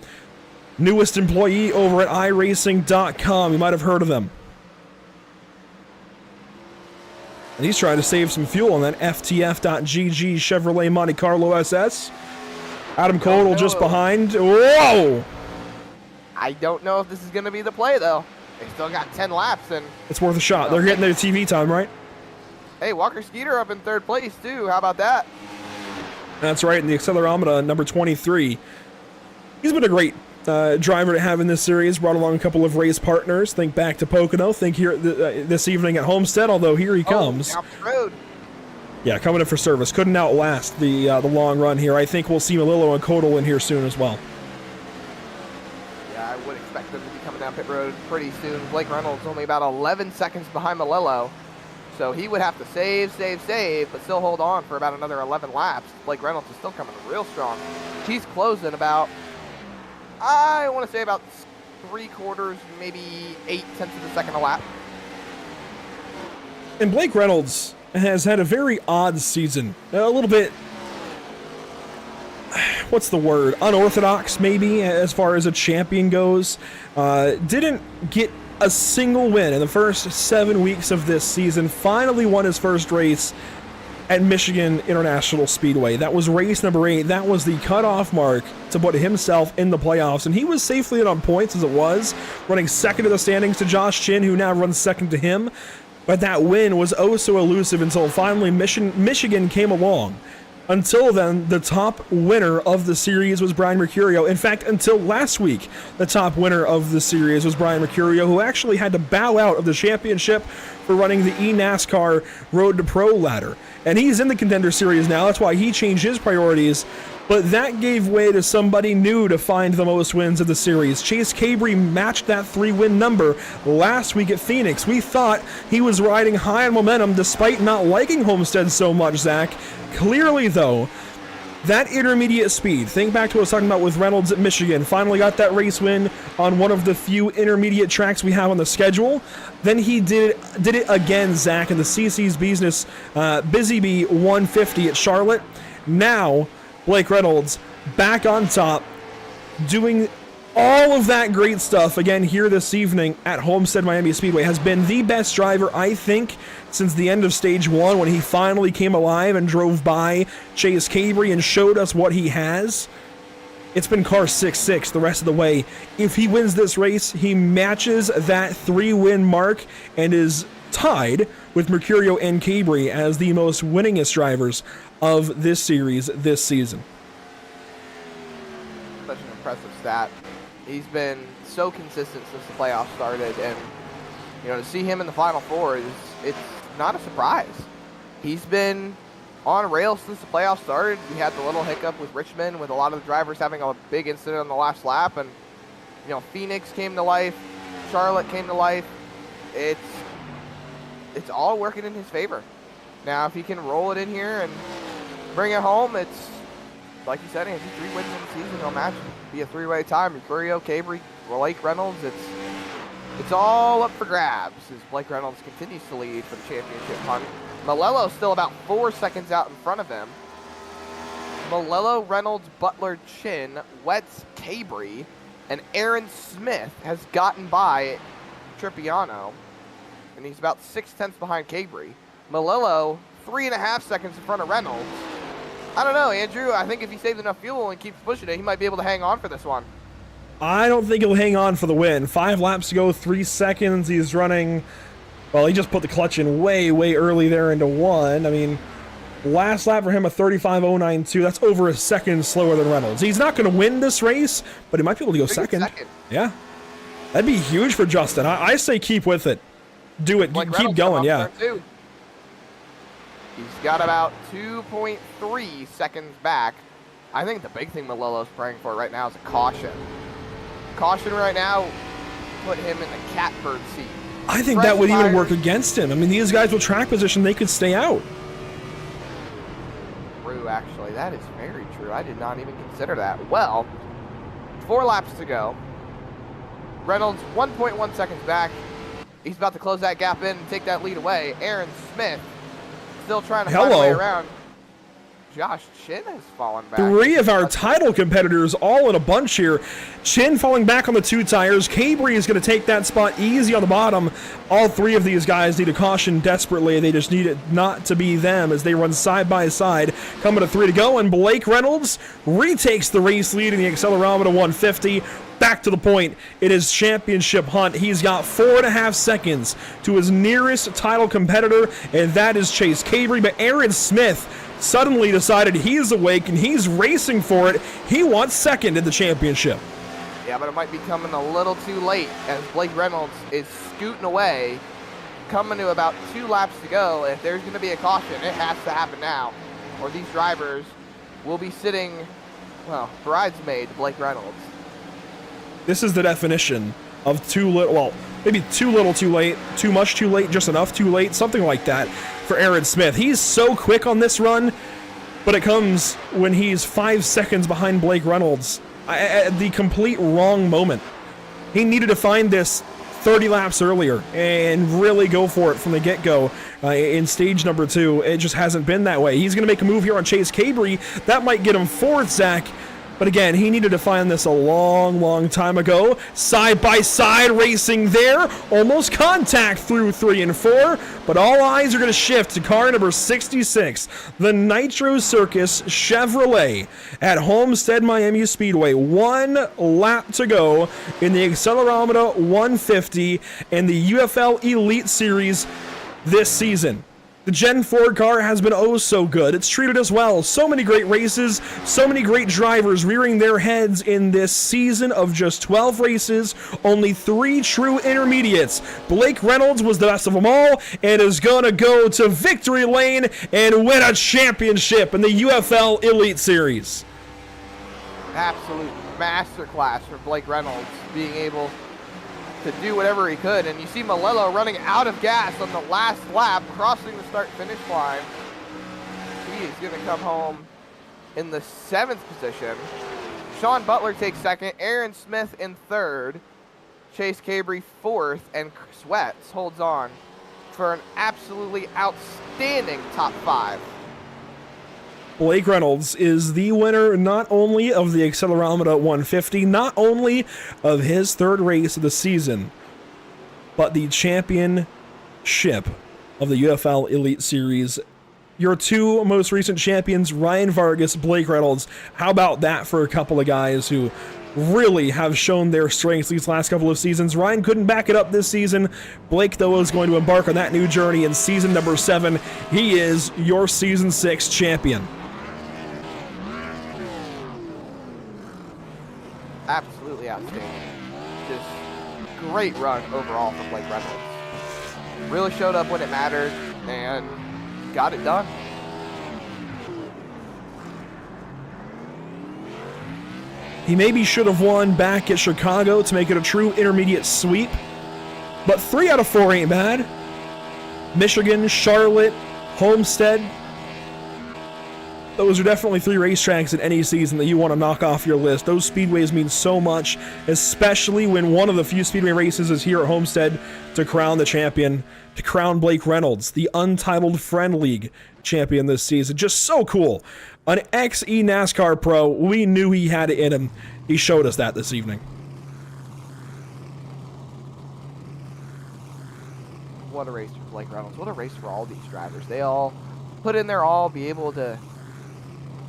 Newest employee over at iRacing.com. You might have heard of them. And he's trying to save some fuel on that FTF.GG Chevrolet Monte Carlo SS. Adam Codal just behind. Whoa! I don't know if this is going to be the play, though. They still got 10 laps. And it's worth a shot. They're getting their TV time, right? Hey, Walker Skeeter up in 3rd place, too. How about that? That's right, in the accelerometer, number 23. He's been a great driver to have in this series. Brought along a couple of race partners. Think back to Pocono. Think here this evening at Homestead, although here he comes. Out the road. Yeah, coming in for service. Couldn't outlast the long run here. I think we'll see Malillo and Codal in here soon as well. Yeah, I would expect them to be coming down pit road pretty soon. Blake Reynolds only about 11 seconds behind Malillo. So he would have to save, but still hold on for about another 11 laps. Blake Reynolds is still coming real strong. He's closing about, I want to say about 3/4, maybe 0.8 of a second a lap. And Blake Reynolds has had a very odd season. A little bit, what's the word? Unorthodox, maybe, as far as a champion goes. Didn't get a single win in the first 7 weeks of this season. Finally won his first race at Michigan International Speedway. That was race number 8. That was the cutoff mark to put himself in the playoffs, and he was safely in on points as it was, running second in the standings to Josh Chin, who now runs second to him. But that win was oh so elusive until finally Michigan came along. Until then, the top winner of the series was Brian Mercurio. In fact, until last week, the top winner of the series was Brian Mercurio, who actually had to bow out of the championship for running the eNASCAR Road to Pro ladder. And he's in the Contender Series now. That's why he changed his priorities. But that gave way to somebody new to find the most wins of the series. Chase Gabry matched that 3-win number last week at Phoenix. We thought he was riding high on momentum despite not liking Homestead so much, Zach. Clearly, though, that intermediate speed, think back to what I was talking about with Reynolds at Michigan, finally got that race win on one of the few intermediate tracks we have on the schedule. Then he did it again, Zach, in the CC's Business Busy Bee 150 at Charlotte. Now, Blake Reynolds back on top, doing all of that great stuff again here this evening at Homestead Miami Speedway. Has been the best driver, I think, since the end of stage 1 when he finally came alive and drove by Chase Gabry and showed us what he has. It's been car 6-6 the rest of the way. If he wins this race, he matches that 3-win mark and is tied with Mercurio and Gabry as the most winningest drivers of this series this season. Such an impressive stat. He's been so consistent since the playoffs started, and to see him in the Final Four it's not a surprise. He's been on rails since the playoffs started. We had the little hiccup with Richmond, with a lot of the drivers having a big incident on the last lap, and Phoenix came to life, Charlotte came to life. It's all working in his favor. Now, if he can roll it in here and bring it home, it's like you said, Andrew, 3 wins in the season. It'll match, be a 3-way tie. Mercurio, Cabry, Blake Reynolds. It's all up for grabs as Blake Reynolds continues to lead for the championship hunt. Malello's still about 4 seconds out in front of him. Malello, Reynolds, Butler, Chin, Wetz, Cabry, and Aaron Smith has gotten by Tripiano, and he's about 6/10 behind Cabry. Malello, 3.5 seconds in front of Reynolds. I don't know, Andrew. I think if he saves enough fuel and keeps pushing it, he might be able to hang on for this one. I don't think he'll hang on for the win. 5 laps to go, 3 seconds. He's running, well, he just put the clutch in way, way early there into 1. I mean, last lap for him, a 35.092. That's over a second slower than Reynolds. He's not going to win this race, but he might be able to go second. Yeah. That'd be huge for Justin. I say keep with it. Do it. Like keep going, yeah. He's got about 2.3 seconds back. I think the big thing Malello's praying for right now is a caution. Caution right now put him in the catbird seat. I think that would even work against him. I mean, these guys with track position, they could stay out. True, actually. That is very true. I did not even consider that. Well, 4 laps to go. Reynolds 1.1 seconds back. He's about to close that gap in and take that lead away. Aaron Smith still trying to find a way around. Josh Chin has fallen back. 3 of our title competitors all in a bunch here. Chin falling back on the 2 tires. Cabry is going to take that spot easy on the bottom. All 3 of these guys need a caution desperately. They just need it not to be them as they run side by side. Coming to 3 to go, and Blake Reynolds retakes the race lead in the accelerometer 150. Back to the point. It is championship hunt. He's got 4.5 seconds to his nearest title competitor, and that is Chase Cabry. But Aaron Smith suddenly decided he's awake and he's racing for it. He wants second in the championship. Yeah, but it might be coming a little too late as Blake Reynolds is scooting away, coming to about 2 laps to go. If there's going to be a caution, it has to happen now, or these drivers will be sitting, well, bridesmaid Blake Reynolds. This is the definition of too little, well, maybe too little too late, too much too late, just enough too late, something like that for Aaron Smith. He's so quick on this run, but it comes when he's 5 seconds behind Blake Reynolds at the complete wrong moment. He needed to find this 30 laps earlier and really go for it from the get-go in stage number 2. It just hasn't been that way. He's going to make a move here on Chase Cabry. That might get him 4th, Zach. But again, he needed to find this a long, long time ago. Side-by-side racing there. Almost contact through 3 and 4. But all eyes are going to shift to car number 66, the Nitro Circus Chevrolet at Homestead Miami Speedway. 1 lap to go in the accelerometer 150 and the UFL Elite Series this season. The Gen 4 car has been oh so good. It's treated us well. So many great races, so many great drivers rearing their heads in this season of just 12 races. Only 3 true intermediates. Blake Reynolds was the best of them all and is going to go to victory lane and win a championship in the UFL Elite Series. Absolute masterclass for Blake Reynolds, being able to do whatever he could. And you see Malello running out of gas on the last lap, crossing the start-finish line. He is going to come home in the 7th position. Sean Butler takes 2nd, Aaron Smith in 3rd, Chase Cabry 4th, and Chris Wetz holds on for an absolutely outstanding top 5. Blake Reynolds is the winner not only of the accelerometer 150, not only of his 3rd race of the season, but the championship of the UFL Elite Series. Your 2 most recent champions, Ryan Vargas, Blake Reynolds. How about that for a couple of guys who really have shown their strengths these last couple of seasons? Ryan couldn't back it up this season. Blake, though, is going to embark on that new journey in season number 7. He is your season 6 champion. Absolutely outstanding. Just great run overall from Blake Reynolds. Really showed up when it mattered. and got it done. He maybe should have won back at Chicago to make it a true intermediate sweep, but 3 out of 4 ain't bad. Michigan, Charlotte, Homestead. Those are definitely 3 racetracks in any season that you want to knock off your list. Those speedways mean so much, especially when one of the few speedway races is here at Homestead to crown the champion, to crown Blake Reynolds, the Untitled Friend League champion this season. Just so cool. An XE NASCAR pro, we knew he had it in him. He showed us that this evening. What a race for Blake Reynolds. What a race for all these drivers. They all put in their all, be able to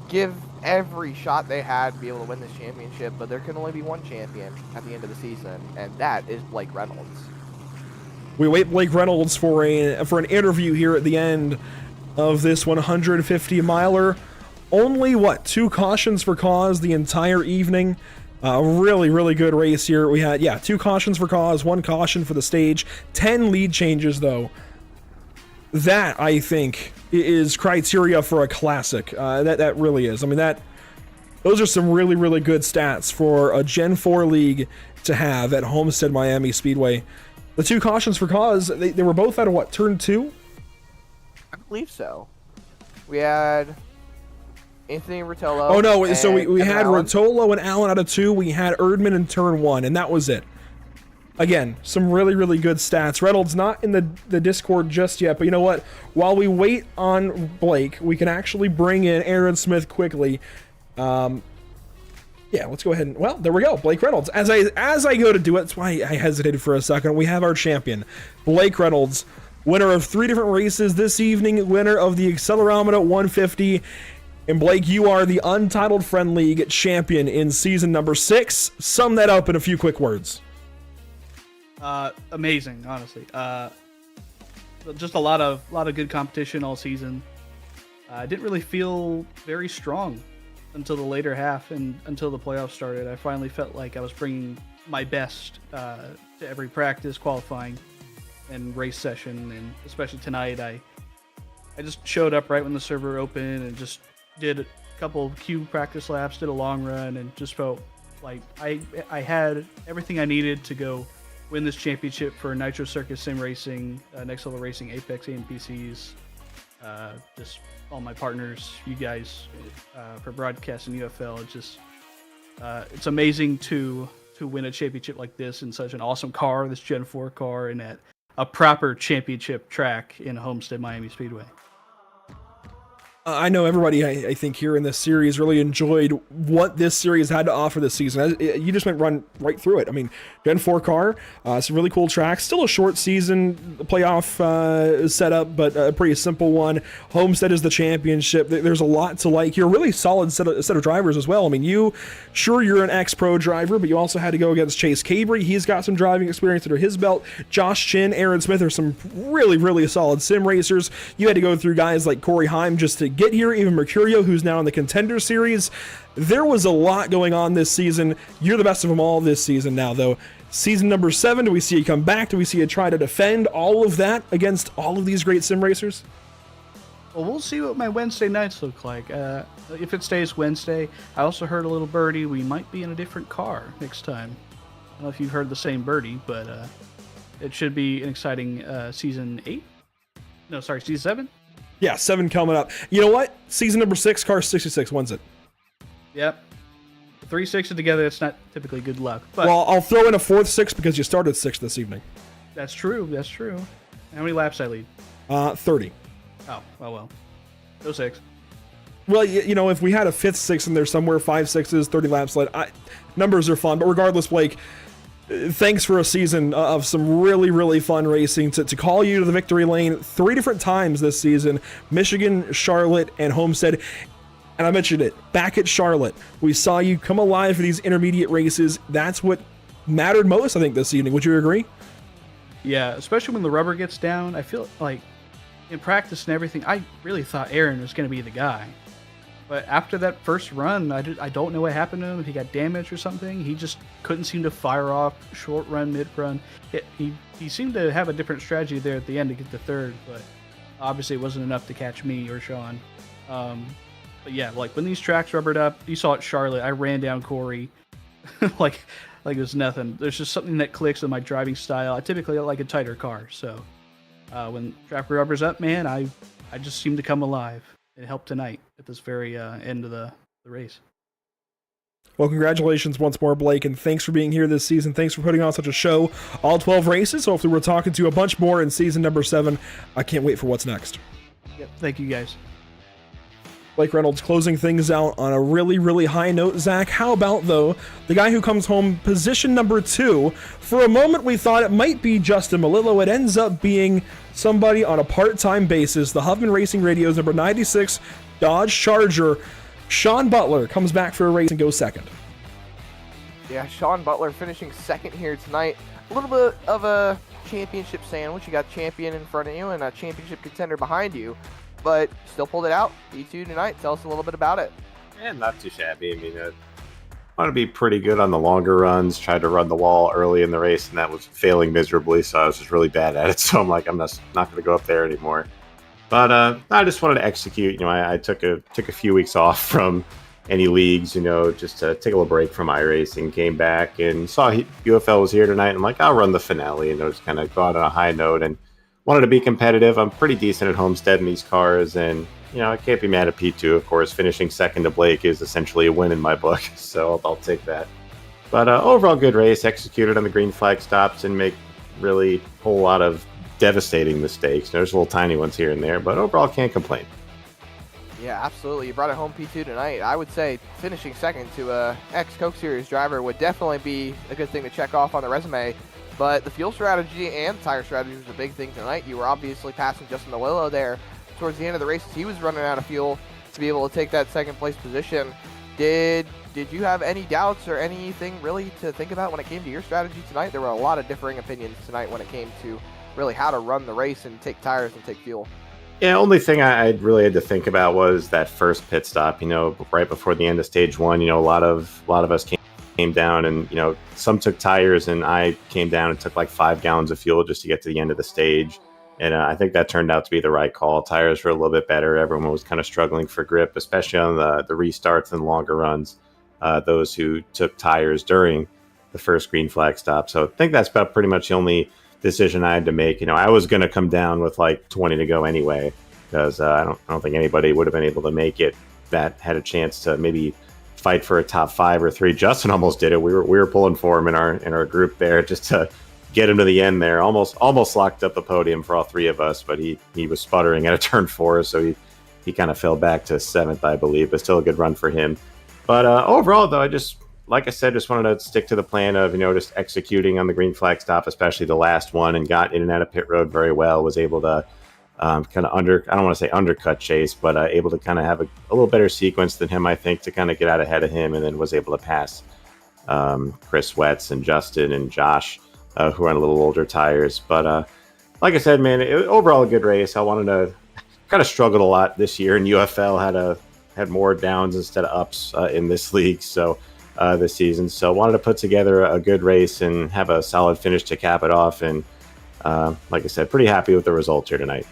give every shot they had, be able to win this championship, but there can only be one champion at the end of the season, and that is Blake Reynolds. We wait Blake Reynolds for an interview here at the end of this 150 miler. Only, 2 cautions for cause the entire evening. Really, really good race here. We had, 2 cautions for cause, 1 caution for the stage, 10 lead changes, though. That, I think, is criteria for a classic. That really is. I mean, those are some really, really good stats for a Gen 4 league to have at Homestead Miami Speedway. The 2 cautions for cause, they were both out of turn 2? I believe so. We had Anthony Rotolo. Oh no, so we had Allen. Rotolo and Allen out of 2. We had Erdman in turn 1, and that was it. Again, some really, really good stats. Reynolds not in the Discord just yet, but you know what? While we wait on Blake, we can actually bring in Aaron Smith quickly. Yeah, let's go ahead and, well, there we go. Blake Reynolds. As I go to do it, that's why I hesitated for a second. We have our champion, Blake Reynolds, winner of 3 different races this evening, winner of the Accelerometer 150. And Blake, you are the Untitled Friend League champion in season number 6. Sum that up in a few quick words. Amazing, honestly. Just a lot of good competition all season. I didn't really feel very strong until the later half and until the playoffs started. I finally felt like I was bringing my best to every practice, qualifying, and race session, and especially tonight. I just showed up right when the server opened and just did a couple of cube practice laps, did a long run, and just felt like I had everything I needed to go win this championship for Nitro Circus Sim Racing, Next Level Racing, Apex AMPCs, just all my partners, you guys, for broadcasting UFL. It's just it's amazing to win a championship like this in such an awesome car, this Gen 4 car, and at a proper championship track in Homestead Miami Speedway. I know everybody, I think, here in this series really enjoyed what this series had to offer this season. You just went run right through it. I mean, Gen 4 car, it's a really cool track. Still a short season playoff setup, but a pretty simple one. Homestead is the championship. There's a lot to like here. Really solid set of drivers as well. I mean, you're an ex-pro driver, but you also had to go against Chase Cabry. He's got some driving experience under his belt. Josh Chin, Aaron Smith are some really, really solid sim racers. You had to go through guys like Corey Heim just to get here, even Mercurio, who's now in the Contender Series. There was a lot going on this season. You're the best of them all this season now, though. Season number 7, do we see you come back? Do we see you try to defend all of that against all of these great sim racers? Well, we'll see what my Wednesday nights look like. If it stays Wednesday, I also heard a little birdie. We might be in a different car next time. I don't know if you've heard the same birdie, but it should be an exciting season 8. No, sorry, season 7? Yeah, 7 coming up. You know what? Season number 6, car 66 wins it. Yep. 3 6s together, it's not typically good luck. But well, I'll throw in a 4th 6 because you started 6 this evening. That's true. That's true. How many laps I lead? 30. Oh, well. No 6. Well, you know, if we had a 5th 6 in there somewhere, 5 6s, 30 laps led, numbers are fun. But regardless, Blake, thanks for a season of some really, really fun racing. To call you to the victory lane 3 different times this season, Michigan, Charlotte, and Homestead. And I mentioned it, back at Charlotte, we saw you come alive for these intermediate races. That's what mattered most, I think, this evening. Would you agree? Yeah, especially when the rubber gets down. I feel like in practice and everything, I really thought Aaron was going to be the guy. But after that first run, I don't know what happened to him. If he got damaged or something, he just couldn't seem to fire off short run, mid run. He seemed to have a different strategy there at the end to get the third. But Obviously, it wasn't enough to catch me or Sean. But yeah, like when these tracks rubbered up, you saw it, Charlotte. I ran down Corey like it was nothing. There's just something that clicks with my driving style. I typically like a tighter car, so when track rubbers up, man, I just seem to come alive. It helped tonight at this very end of the race. Well, congratulations once more, Blake, and thanks for being here this season. Thanks for putting on such a show. All 12 races. Hopefully we're talking to you a bunch more in season number 7. I can't wait for what's next. Yep, thank you guys. Blake Reynolds closing things out on a really, really high note. Zach, how about, though, the guy who comes home position number 2? For a moment, we thought it might be Justin Melillo. It ends up being somebody on a part-time basis. The Huffman Racing Radio's number 96 Dodge Charger. Sean Butler comes back for a race and goes second. Yeah, Sean Butler finishing second here tonight. A little bit of a championship sandwich. You got champion in front of you and a championship contender behind you, but still pulled it out. P2 tonight. Tell us a little bit about it. Yeah, not too shabby. I mean, I want to be pretty good on the longer runs. Tried to run the wall early in the race, and that was failing miserably, so I was just really bad at it. So I'm like, I'm not going to go up there anymore. But I just wanted to execute. You know, I took a few weeks off from any leagues, you know, just to take a little break from iRacing. Came back and saw UFL was here tonight. I'm like, I'll run the finale and just kind of go out on a high note and wanted to be competitive. I'm pretty decent at Homestead in these cars, and you know, I can't be mad at P2. Of course, finishing second to Blake is essentially a win in my book, so I'll take that. But overall, good race. Executed on the green flag stops and make really a whole lot of devastating mistakes. There's little tiny ones here and there, but overall can't complain. Yeah, absolutely. You brought it home P2 tonight. I would say finishing second to a ex-Coke Series driver would definitely be a good thing to check off on the resume. But the fuel strategy and tire strategy was a big thing tonight. You were obviously passing Justin Melillo there towards the end of the race. He was running out of fuel to be able to take that second place position. Did you have any doubts or anything really to think about when it came to your strategy tonight? There were a lot of differing opinions tonight when it came to really how to run the race and take tires and take fuel. Yeah, only thing I really had to think about was that first pit stop. You know, right before the end of stage 1. You know, a lot of us came down, and you know, some took tires, and I came down and took like 5 gallons of fuel just to get to the end of the stage. And I think that turned out to be the right call. Tires were a little bit better. Everyone was kind of struggling for grip, especially on the restarts and longer runs. Those who took tires during the first green flag stop. So I think that's about pretty much the only decision I had to make. You know, I was going to come down with like 20 to go anyway, because I don't think anybody would have been able to make it that had a chance to maybe fight for a top 5 or 3. Justin almost did it. We were pulling for him in our group there just to get him to the end there. Almost locked up the podium for all 3 of us, but he was sputtering at a turn 4, so he kind of fell back to 7th, I believe, but still a good run for him. But overall, though, like I said, just wanted to stick to the plan of, you know, just executing on the green flag stop, especially the last one, and got in and out of pit road very well. Was able to kind of I don't want to say undercut Chase, but able to kind of have a little better sequence than him, I think, to kind of get out ahead of him, and then was able to pass Chris Wetz and Justin and Josh, who are on a little older tires. But like I said, man, overall a good race. I wanted to kind of struggled a lot this year, and UFL had more downs instead of ups in this league. So this season. So wanted to put together a good race and have a solid finish to cap it off. And like I said, pretty happy with the results here tonight.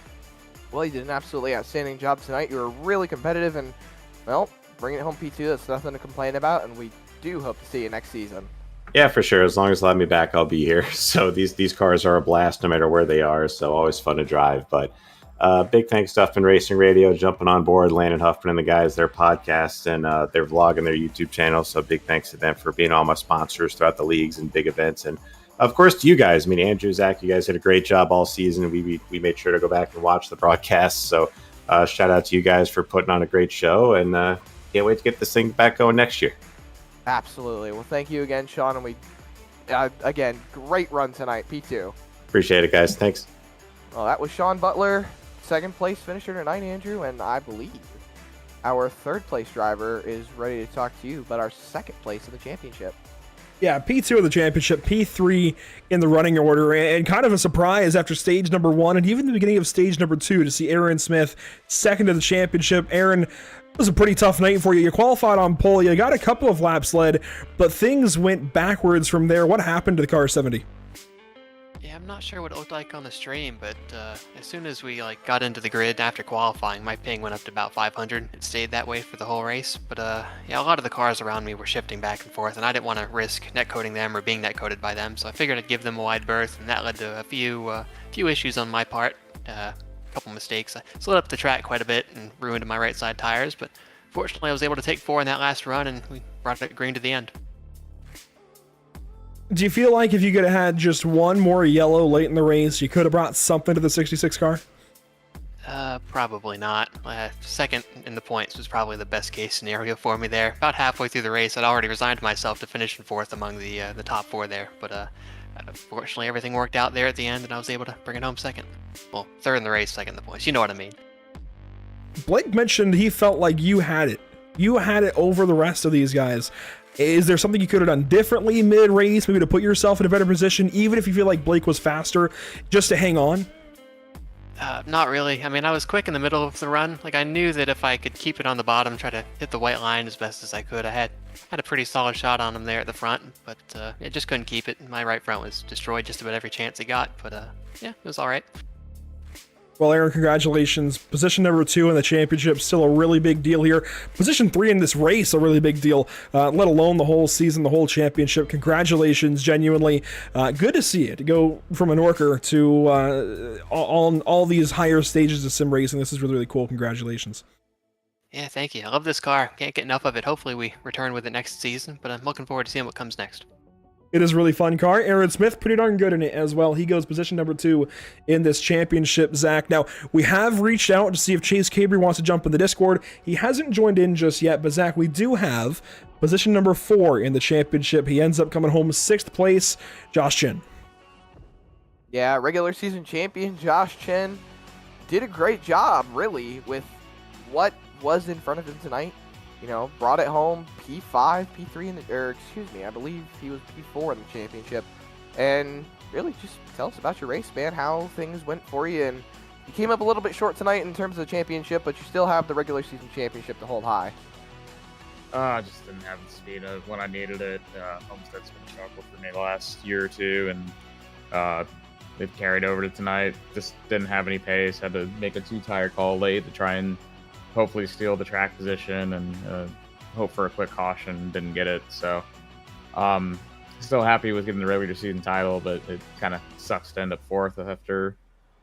Well, you did an absolutely outstanding job tonight. You were really competitive, and, well, bringing it home P2, that's nothing to complain about, and we do hope to see you next season. Yeah, for sure. As long as they let me back, I'll be here. So these cars are a blast no matter where they are, so always fun to drive. But big thanks to Huffman Racing Radio jumping on board, Landon Huffman and the guys, their podcast and their vlog and their YouTube channel. So big thanks to them for being all my sponsors throughout the leagues and big events. And of course to you guys. I mean, Andrew, Zach, you guys did a great job all season. We made sure to go back and watch the broadcasts. So shout out to you guys for putting on a great show, and can't wait to get this thing back going next year. Absolutely. Well, thank you again, Sean. And we, again, great run tonight, P2. Appreciate it, guys. Thanks. Well, that was Sean Butler, second place finisher tonight, Andrew. And I believe our third place driver is ready to talk to you about our second place in the championship. Yeah, P2 of the championship, P3 in the running order, and kind of a surprise after stage number 1 and even the beginning of stage number 2 to see Aaron Smith second to the championship. Aaron, it was a pretty tough night for you. You qualified on pole, you got a couple of laps led, but things went backwards from there. What happened to the car 70? Yeah, I'm not sure what it looked like on the stream, but as soon as we got into the grid after qualifying, my ping went up to about 500. It stayed that way for the whole race, but yeah, a lot of the cars around me were shifting back and forth, and I didn't want to risk netcoding them or being netcoded by them, so I figured I'd give them a wide berth, and that led to a few issues on my part. A couple mistakes. I slid up the track quite a bit and ruined my right side tires, but fortunately I was able to take 4 in that last run, and we brought it green to the end. Do you feel like if you could have had just one more yellow late in the race, you could have brought something to the 66 car? Probably not. Second in the points was probably the best case scenario for me there. About halfway through the race, I'd already resigned myself to finishing 4th among the top 4 there, but fortunately everything worked out there at the end, and I was able to bring it home second. Well, 3rd in the race, 2nd in the points. You know what I mean. Blake mentioned he felt like you had it. You had it over the rest of these guys. Is there something you could have done differently mid-race, maybe to put yourself in a better position, even if you feel like Blake was faster, just to hang on? Not really. I mean, I was quick in the middle of the run. I knew that if I could keep it on the bottom, try to hit the white line as best as I could, I had a pretty solid shot on him there at the front, but I just couldn't keep it. My right front was destroyed just about every chance it got, but yeah, it was all right. Well, Aaron, congratulations. Position number 2 in the championship, still a really big deal here. Position 3 in this race, a really big deal, let alone the whole season, the whole championship. Congratulations, genuinely. Good to see it. To go from a Norker to all these higher stages of sim racing. This is really, really cool. Congratulations. Yeah, thank you. I love this car. Can't get enough of it. Hopefully we return with it next season, but I'm looking forward to seeing what comes next. It is a really fun car. Aaron Smith, pretty darn good in it as well. He goes position number 2 in this championship, Zach. Now, we have reached out to see if Chase Cabry wants to jump in the Discord. He hasn't joined in just yet, but Zach, we do have position number 4 in the championship. He ends up coming home 6th place, Josh Chin. Yeah, regular season champion Josh Chen did a great job, really, with what was in front of him tonight. You know, brought it home P5, P3 I believe he was P4 in the championship. And really just tell us about your race, man, how things went for you. And you came up a little bit short tonight in terms of the championship, but you still have the regular season championship to hold high. I just didn't have the speed of when I needed it. Homestead's been a struggle for me the last year or two, and it carried over to tonight. Just didn't have any pace. Had to make a 2-tire call late to try and hopefully steal the track position and hope for a quick caution. Didn't get it, so still happy with getting the regular season title, but it kind of sucks to end up 4th after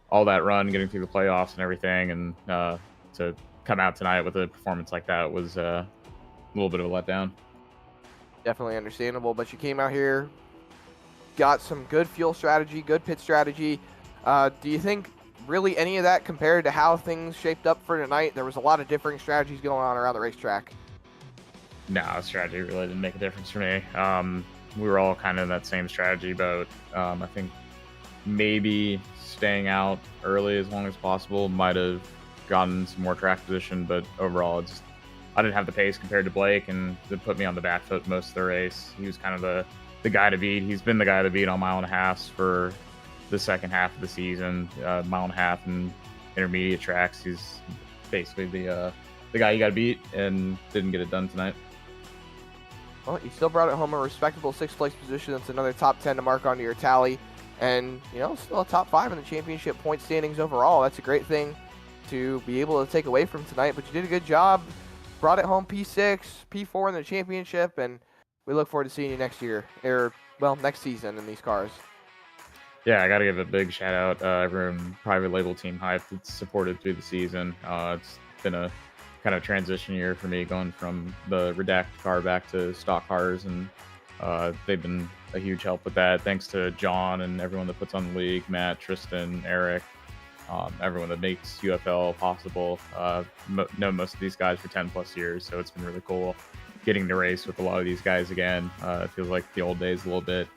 all that run, getting through the playoffs and everything, and to come out tonight with a performance like that was a little bit of a letdown. Definitely understandable, but you came out here, got some good fuel strategy, good pit strategy. Do you think really any of that compared to how things shaped up for tonight? There was a lot of differing strategies going on around the racetrack. No, strategy really didn't make a difference for me. We were all kind of in that same strategy boat. I think maybe staying out early as long as possible might have gotten some more track position, but overall I didn't have the pace compared to Blake, and it put me on the back foot most of the race. He was kind of the guy to beat. He's been the guy to beat on 1.5 miles for the second half of the season, 1.5 miles in intermediate tracks. He's basically the guy you got to beat, and didn't get it done tonight. Well, you still brought it home a respectable 6th place position. That's another top 10 to mark onto your tally, and still a top 5 in the championship point standings overall. That's a great thing to be able to take away from tonight. But you did a good job. Brought it home P6, P4 in the championship, and we look forward to seeing you next year, next season in these cars. Yeah, I got to give a big shout out everyone, private label Team Hype that's supported through the season. It's been a kind of transition year for me, going from the redacted car back to stock cars, and they've been a huge help with that. Thanks to John and everyone that puts on the league, Matt, Tristan, Eric, everyone that makes UFL possible. Know most of these guys for 10 plus years, so it's been really cool getting to race with a lot of these guys again. It feels like the old days a little bit.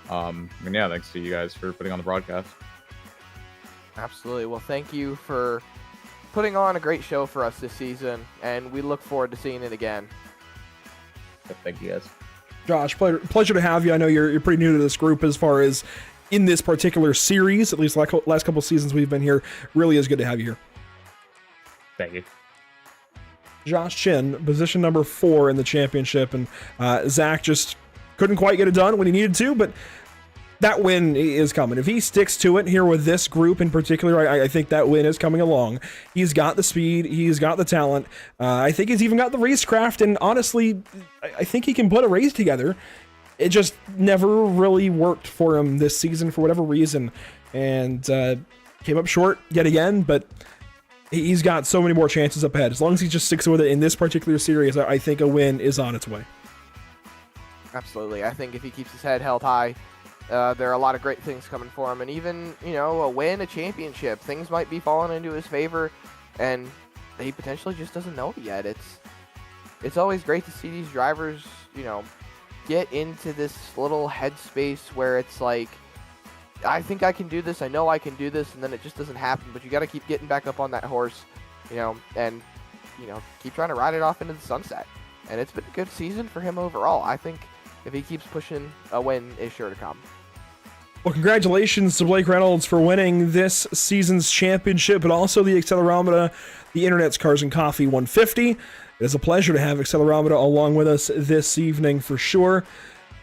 And yeah, thanks to you guys for putting on the broadcast. Absolutely. Well, thank you for putting on a great show for us this season, and we look forward to seeing it again. Thank you, guys. Josh, pleasure to have you. I know you're pretty new to this group as far as in this particular series, at least last couple seasons we've been here. Really is good to have you here. Thank you. Josh Chin, position number 4 in the championship, and Zach just couldn't quite get it done when he needed to, but that win is coming. If he sticks to it here with this group in particular, I think that win is coming along. He's got the speed. He's got the talent. I think he's even got the racecraft. And honestly, I think he can put a race together. It just never really worked for him this season for whatever reason. And came up short yet again. But he's got so many more chances up ahead. As long as he just sticks with it in this particular series, I think a win is on its way. Absolutely. I think if he keeps his head held high, there are a lot of great things coming for him, and even, a win, a championship, things might be falling into his favor, and he potentially just doesn't know it yet. It's always great to see these drivers, get into this little headspace where it's like, I think I can do this, I know I can do this, and then it just doesn't happen, but you got to keep getting back up on that horse, and, keep trying to ride it off into the sunset. And it's been a good season for him overall. I think if he keeps pushing, a win is sure to come. Well, congratulations to Blake Reynolds for winning this season's championship, but also the Accelerometer, the Internet's Cars and Coffee 150. It is a pleasure to have Accelerometer along with us this evening for sure.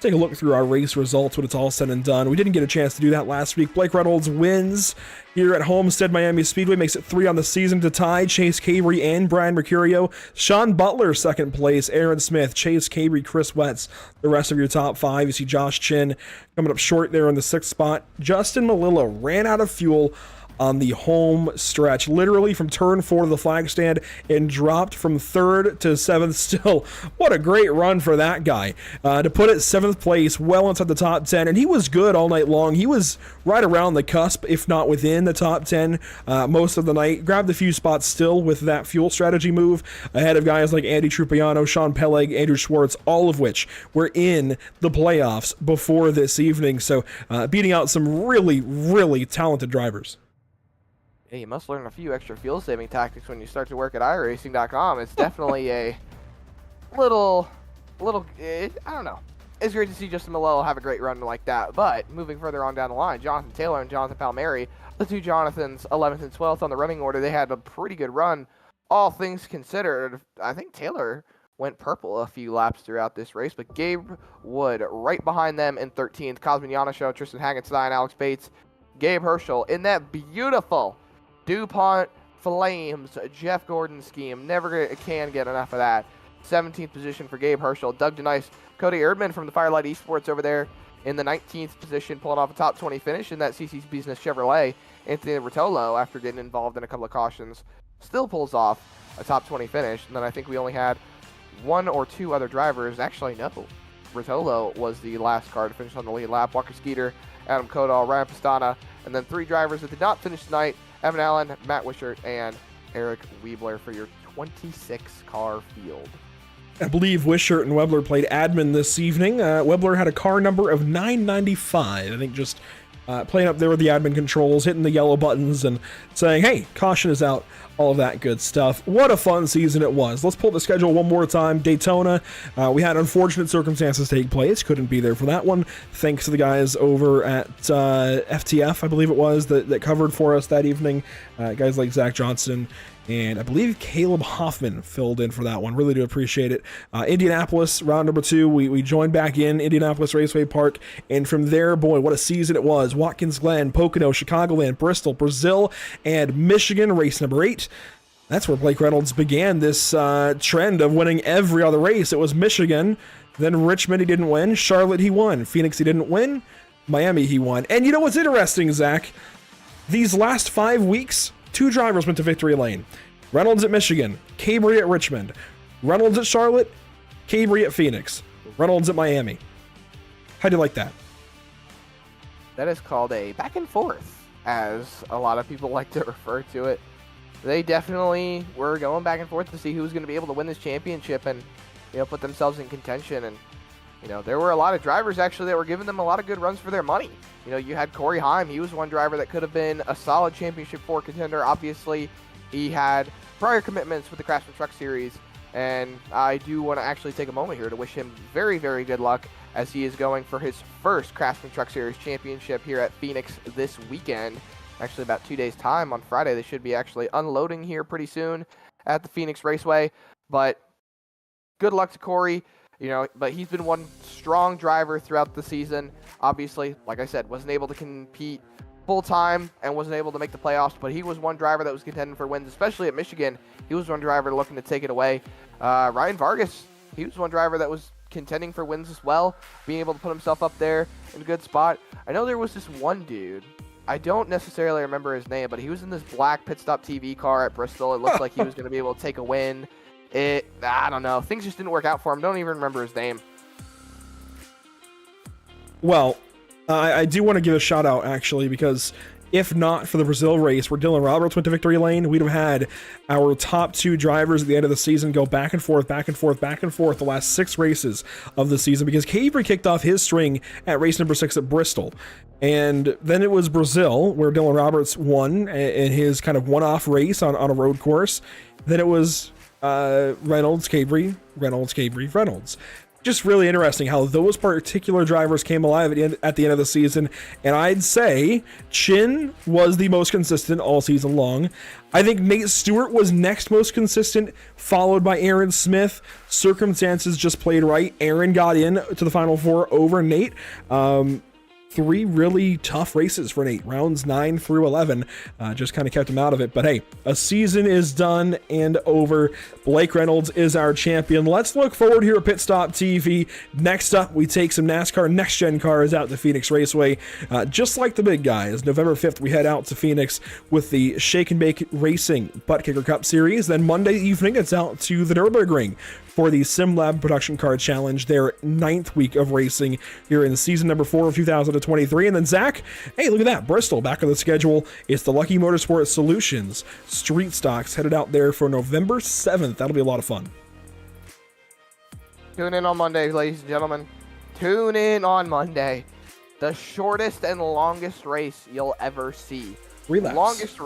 Take a look through our race results when it's all said and done. We didn't get a chance to do that last week. Blake Reynolds wins here at Homestead Miami Speedway, makes it 3 on the season to tie Chase Cabry and Brian Mercurio. Sean Butler, second place. Aaron Smith, Chase Cabry, Chris Wetz. The rest of your top 5. You see Josh Chin coming up short there in the 6th spot. Justin Malilla ran out of fuel on the home stretch, literally from turn 4 to the flag stand, and dropped from 3rd to 7th still. What a great run for that guy. To put it 7th place, well inside the top 10, and he was good all night long. He was right around the cusp, if not within the top 10 most of the night. Grabbed a few spots still with that fuel strategy move, ahead of guys like Andy Trupiano, Sean Peleg, Andrew Schwartz, all of which were in the playoffs before this evening. So beating out some really, really talented drivers. Yeah, you must learn a few extra fuel-saving tactics when you start to work at iRacing.com. It's definitely a little, I don't know. It's great to see Justin Malillo have a great run like that. But moving further on down the line, Jonathan Taylor and Jonathan Palmieri, the two Jonathans, 11th and 12th on the running order, they had a pretty good run, all things considered. I think Taylor went purple a few laps throughout this race, but Gabe Wood right behind them in 13th. Cosmin Yanishow, Tristan Hagenstein, Alex Bates, Gabe Herschel in that beautiful DuPont Flames Jeff Gordon scheme. Never can get enough of that. 17th position for Gabe Herschel. Doug DeNice, Cody Erdman from the Firelight Esports over there in the 19th position, pulling off a top 20 finish in that CC's Business Chevrolet. Anthony Rotolo, after getting involved in a couple of cautions, still pulls off a top 20 finish. And then I think we only had 1 or 2 other drivers. Actually, no. Rotolo was the last car to finish on the lead lap. Walker Skeeter, Adam Kodal, Ryan Pastana, and then 3 drivers that did not finish tonight. Evan Allen, Matt Wishart, and Eric Weebler for your 26-car field. I believe Wishart and Webler played admin this evening. Webler had a car number of 995. I think just playing up there with the admin controls, hitting the yellow buttons, and saying, hey, caution is out, all of that good stuff. What a fun season it was. Let's pull the schedule one more time. Daytona, we had unfortunate circumstances take place. Couldn't be there for that one. Thanks to the guys over at FTF, I believe it was, that covered for us that evening. Guys like Zach Johnson and I believe Caleb Hoffman filled in for that one. Really do appreciate it. Indianapolis, round number 2, we joined back in Indianapolis Raceway Park, and from there, boy, what a season it was. Watkins Glen, Pocono, Chicagoland, Bristol, Brazil, and Michigan, race number 8. That's where Blake Reynolds began this trend of winning every other race. It was Michigan, then Richmond he didn't win, Charlotte he won, Phoenix he didn't win, Miami he won. And you know what's interesting, Zach? These last 5 weeks, 2 drivers went to victory lane. Reynolds at Michigan, Cabry at Richmond, Reynolds at Charlotte, Cabry at Phoenix, Reynolds at Miami. How do you like that? That is called a back and forth, as a lot of people like to refer to it. They definitely were going back and forth to see who was going to be able to win this championship and, put themselves in contention. And, there were a lot of drivers actually that were giving them a lot of good runs for their money. You had Corey Heim. He was one driver that could have been a solid Championship 4 contender. Obviously, he had prior commitments with the Craftsman Truck Series, and I do want to actually take a moment here to wish him very, very good luck as he is going for his first Craftsman Truck Series championship here at Phoenix this weekend. Actually, about 2 days' time on Friday. They should be actually unloading here pretty soon at the Phoenix Raceway. But good luck to Corey. But he's been one strong driver throughout the season. Obviously, like I said, wasn't able to compete full-time and wasn't able to make the playoffs, but he was one driver that was contending for wins, especially at Michigan. He was one driver looking to take it away. Ryan Vargas, he was one driver that was contending for wins as well, being able to put himself up there in a good spot. I know there was this one dude, I don't necessarily remember his name, but he was in this black pit stop TV car at Bristol. It looked like he was going to be able to take a win. I don't know. Things just didn't work out for him. Don't even remember his name. Well, I do want to give a shout out, actually, because if not for the Brazil race where Dylan Roberts went to victory lane, we'd have had our top 2 drivers at the end of the season go back and forth the last 6 races of the season, because Cavery kicked off his string at race number 6 at Bristol. And then it was Brazil, where Dylan Roberts won in his kind of one-off race on a road course. Then it was Reynolds, Cavery, Reynolds. Just really interesting how those particular drivers came alive at the end of the season. And I'd say Chin was the most consistent all season long. I think Nate Stewart was next most consistent, followed by Aaron Smith. Circumstances just played right. Aaron got in to the Final Four over Nate. 3 really tough races for Nate. Rounds 9 through 11 just kind of kept him out of it. But hey, a season is done and over. Blake Reynolds is our champion. Let's look forward here at Pit Stop TV. Next up, we take some NASCAR Next Gen cars out to Phoenix Raceway. Just like the big guys, November 5th, we head out to Phoenix with the Shake and Bake Racing Butt Kicker Cup Series. Then Monday evening, it's out to the Nürburgring for the SimLab Production Car Challenge, their 9th week of racing here in season number 4 of 2023. And then Zach, hey, look at that, Bristol back on the schedule. It's the Lucky Motorsport Solutions Street Stocks headed out there for November 7th. That'll be a lot of fun. Tune in on Monday, ladies and gentlemen. Tune in on Monday. The shortest and longest race you'll ever see. 3 laps.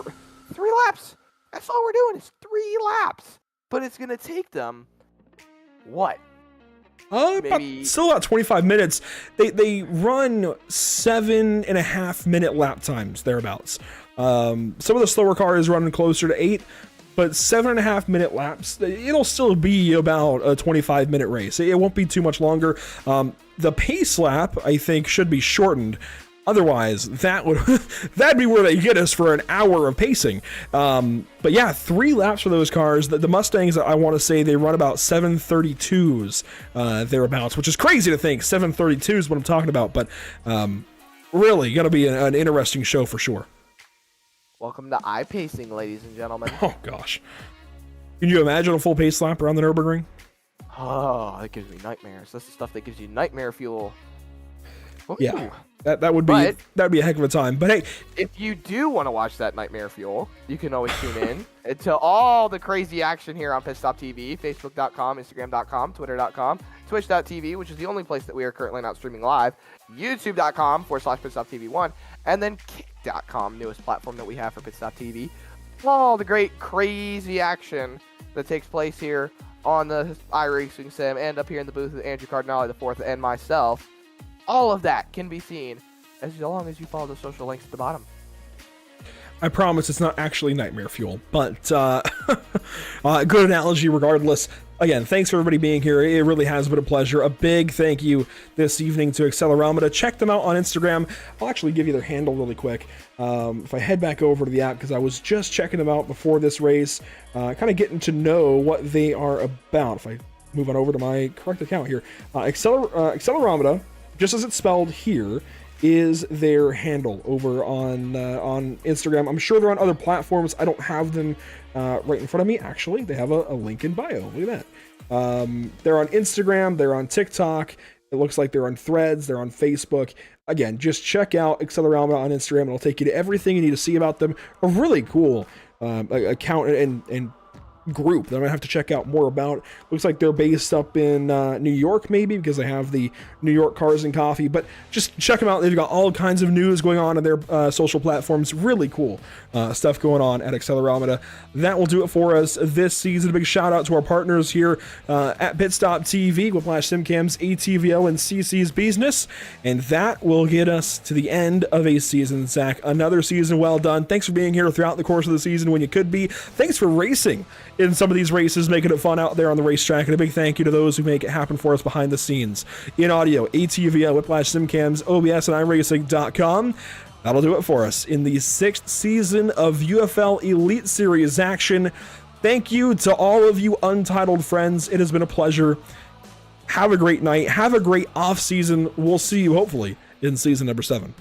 3 laps. That's all we're doing is 3 laps. But it's going to take them what? Maybe Still about 25 minutes. They run 7.5 minute lap times thereabouts. Some of the slower cars running closer to 8, but 7.5 minute laps. It'll still be about a 25 minute race. It won't be too much longer. The pace lap, I think, should be shortened. Otherwise, that'd be where they get us for an hour of pacing. But yeah, 3 laps for those cars. The Mustangs, I want to say, they run about 732s thereabouts, which is crazy to think. 732 is what I'm talking about, but really going to be an interesting show for sure. Welcome to iPacing, ladies and gentlemen. Oh gosh, can you imagine a full pace lap around the Nürburgring? Oh, that gives me nightmares. That's the stuff that gives you nightmare fuel. Ooh. Yeah, that would be a heck of a time. But hey, if you do want to watch that nightmare fuel, you can always tune in to all the crazy action here on Pit Stop TV, Facebook.com, Instagram.com, Twitter.com, Twitch.tv, which is the only place that we are currently not streaming live, YouTube.com/Pit Stop TV1, and then Kick.com, newest platform that we have for Pit Stop TV. All the great crazy action that takes place here on the iRacing Sim and up here in the booth with Andrew Cardinale IV and myself. All of that can be seen as long as you follow the social links at the bottom. I promise it's not actually nightmare fuel, but good analogy regardless. Again, thanks for everybody being here. It really has been a pleasure. A big thank you this evening to Accelerometer. Check them out on Instagram. I'll actually give you their handle really quick. If I head back over to the app, because I was just checking them out before this race, kind of getting to know what they are about. If I move on over to my correct account here, Accelerometer, just as it's spelled here, is their handle over on Instagram. I'm sure they're on other platforms. I don't have them right in front of me. Actually, they have a link in bio. Look at that. They're on Instagram. They're on TikTok. It looks like they're on Threads. They're on Facebook. Again, just check out Accelerometer on Instagram. It'll take you to everything you need to see about them. A really cool account and group that I'm gonna have to check out more about. Looks like they're based up in New York, maybe, because they have the New York Cars and Coffee. But just check them out. They've got all kinds of news going on their social platforms. Really cool stuff going on at Accelerometer. That will do it for us this season. A big shout out to our partners here at Pit Stop TV, Whiplash Simcams, ATVO, and CC's Business. And that will get us to the end of a season, Zach. Another season well done. Thanks for being here throughout the course of the season when you could be. Thanks for racing in some of these races, making it fun out there on the racetrack. And a big thank you to those who make it happen for us behind the scenes. In audio, ATVL, Whiplash Simcams, OBS, and iRacing.com. That'll do it for us in the 6th season of UFL Elite Series action. Thank you to all of you Untitled friends. It has been a pleasure. Have a great night. Have a great off season. We'll see you hopefully in season number 7.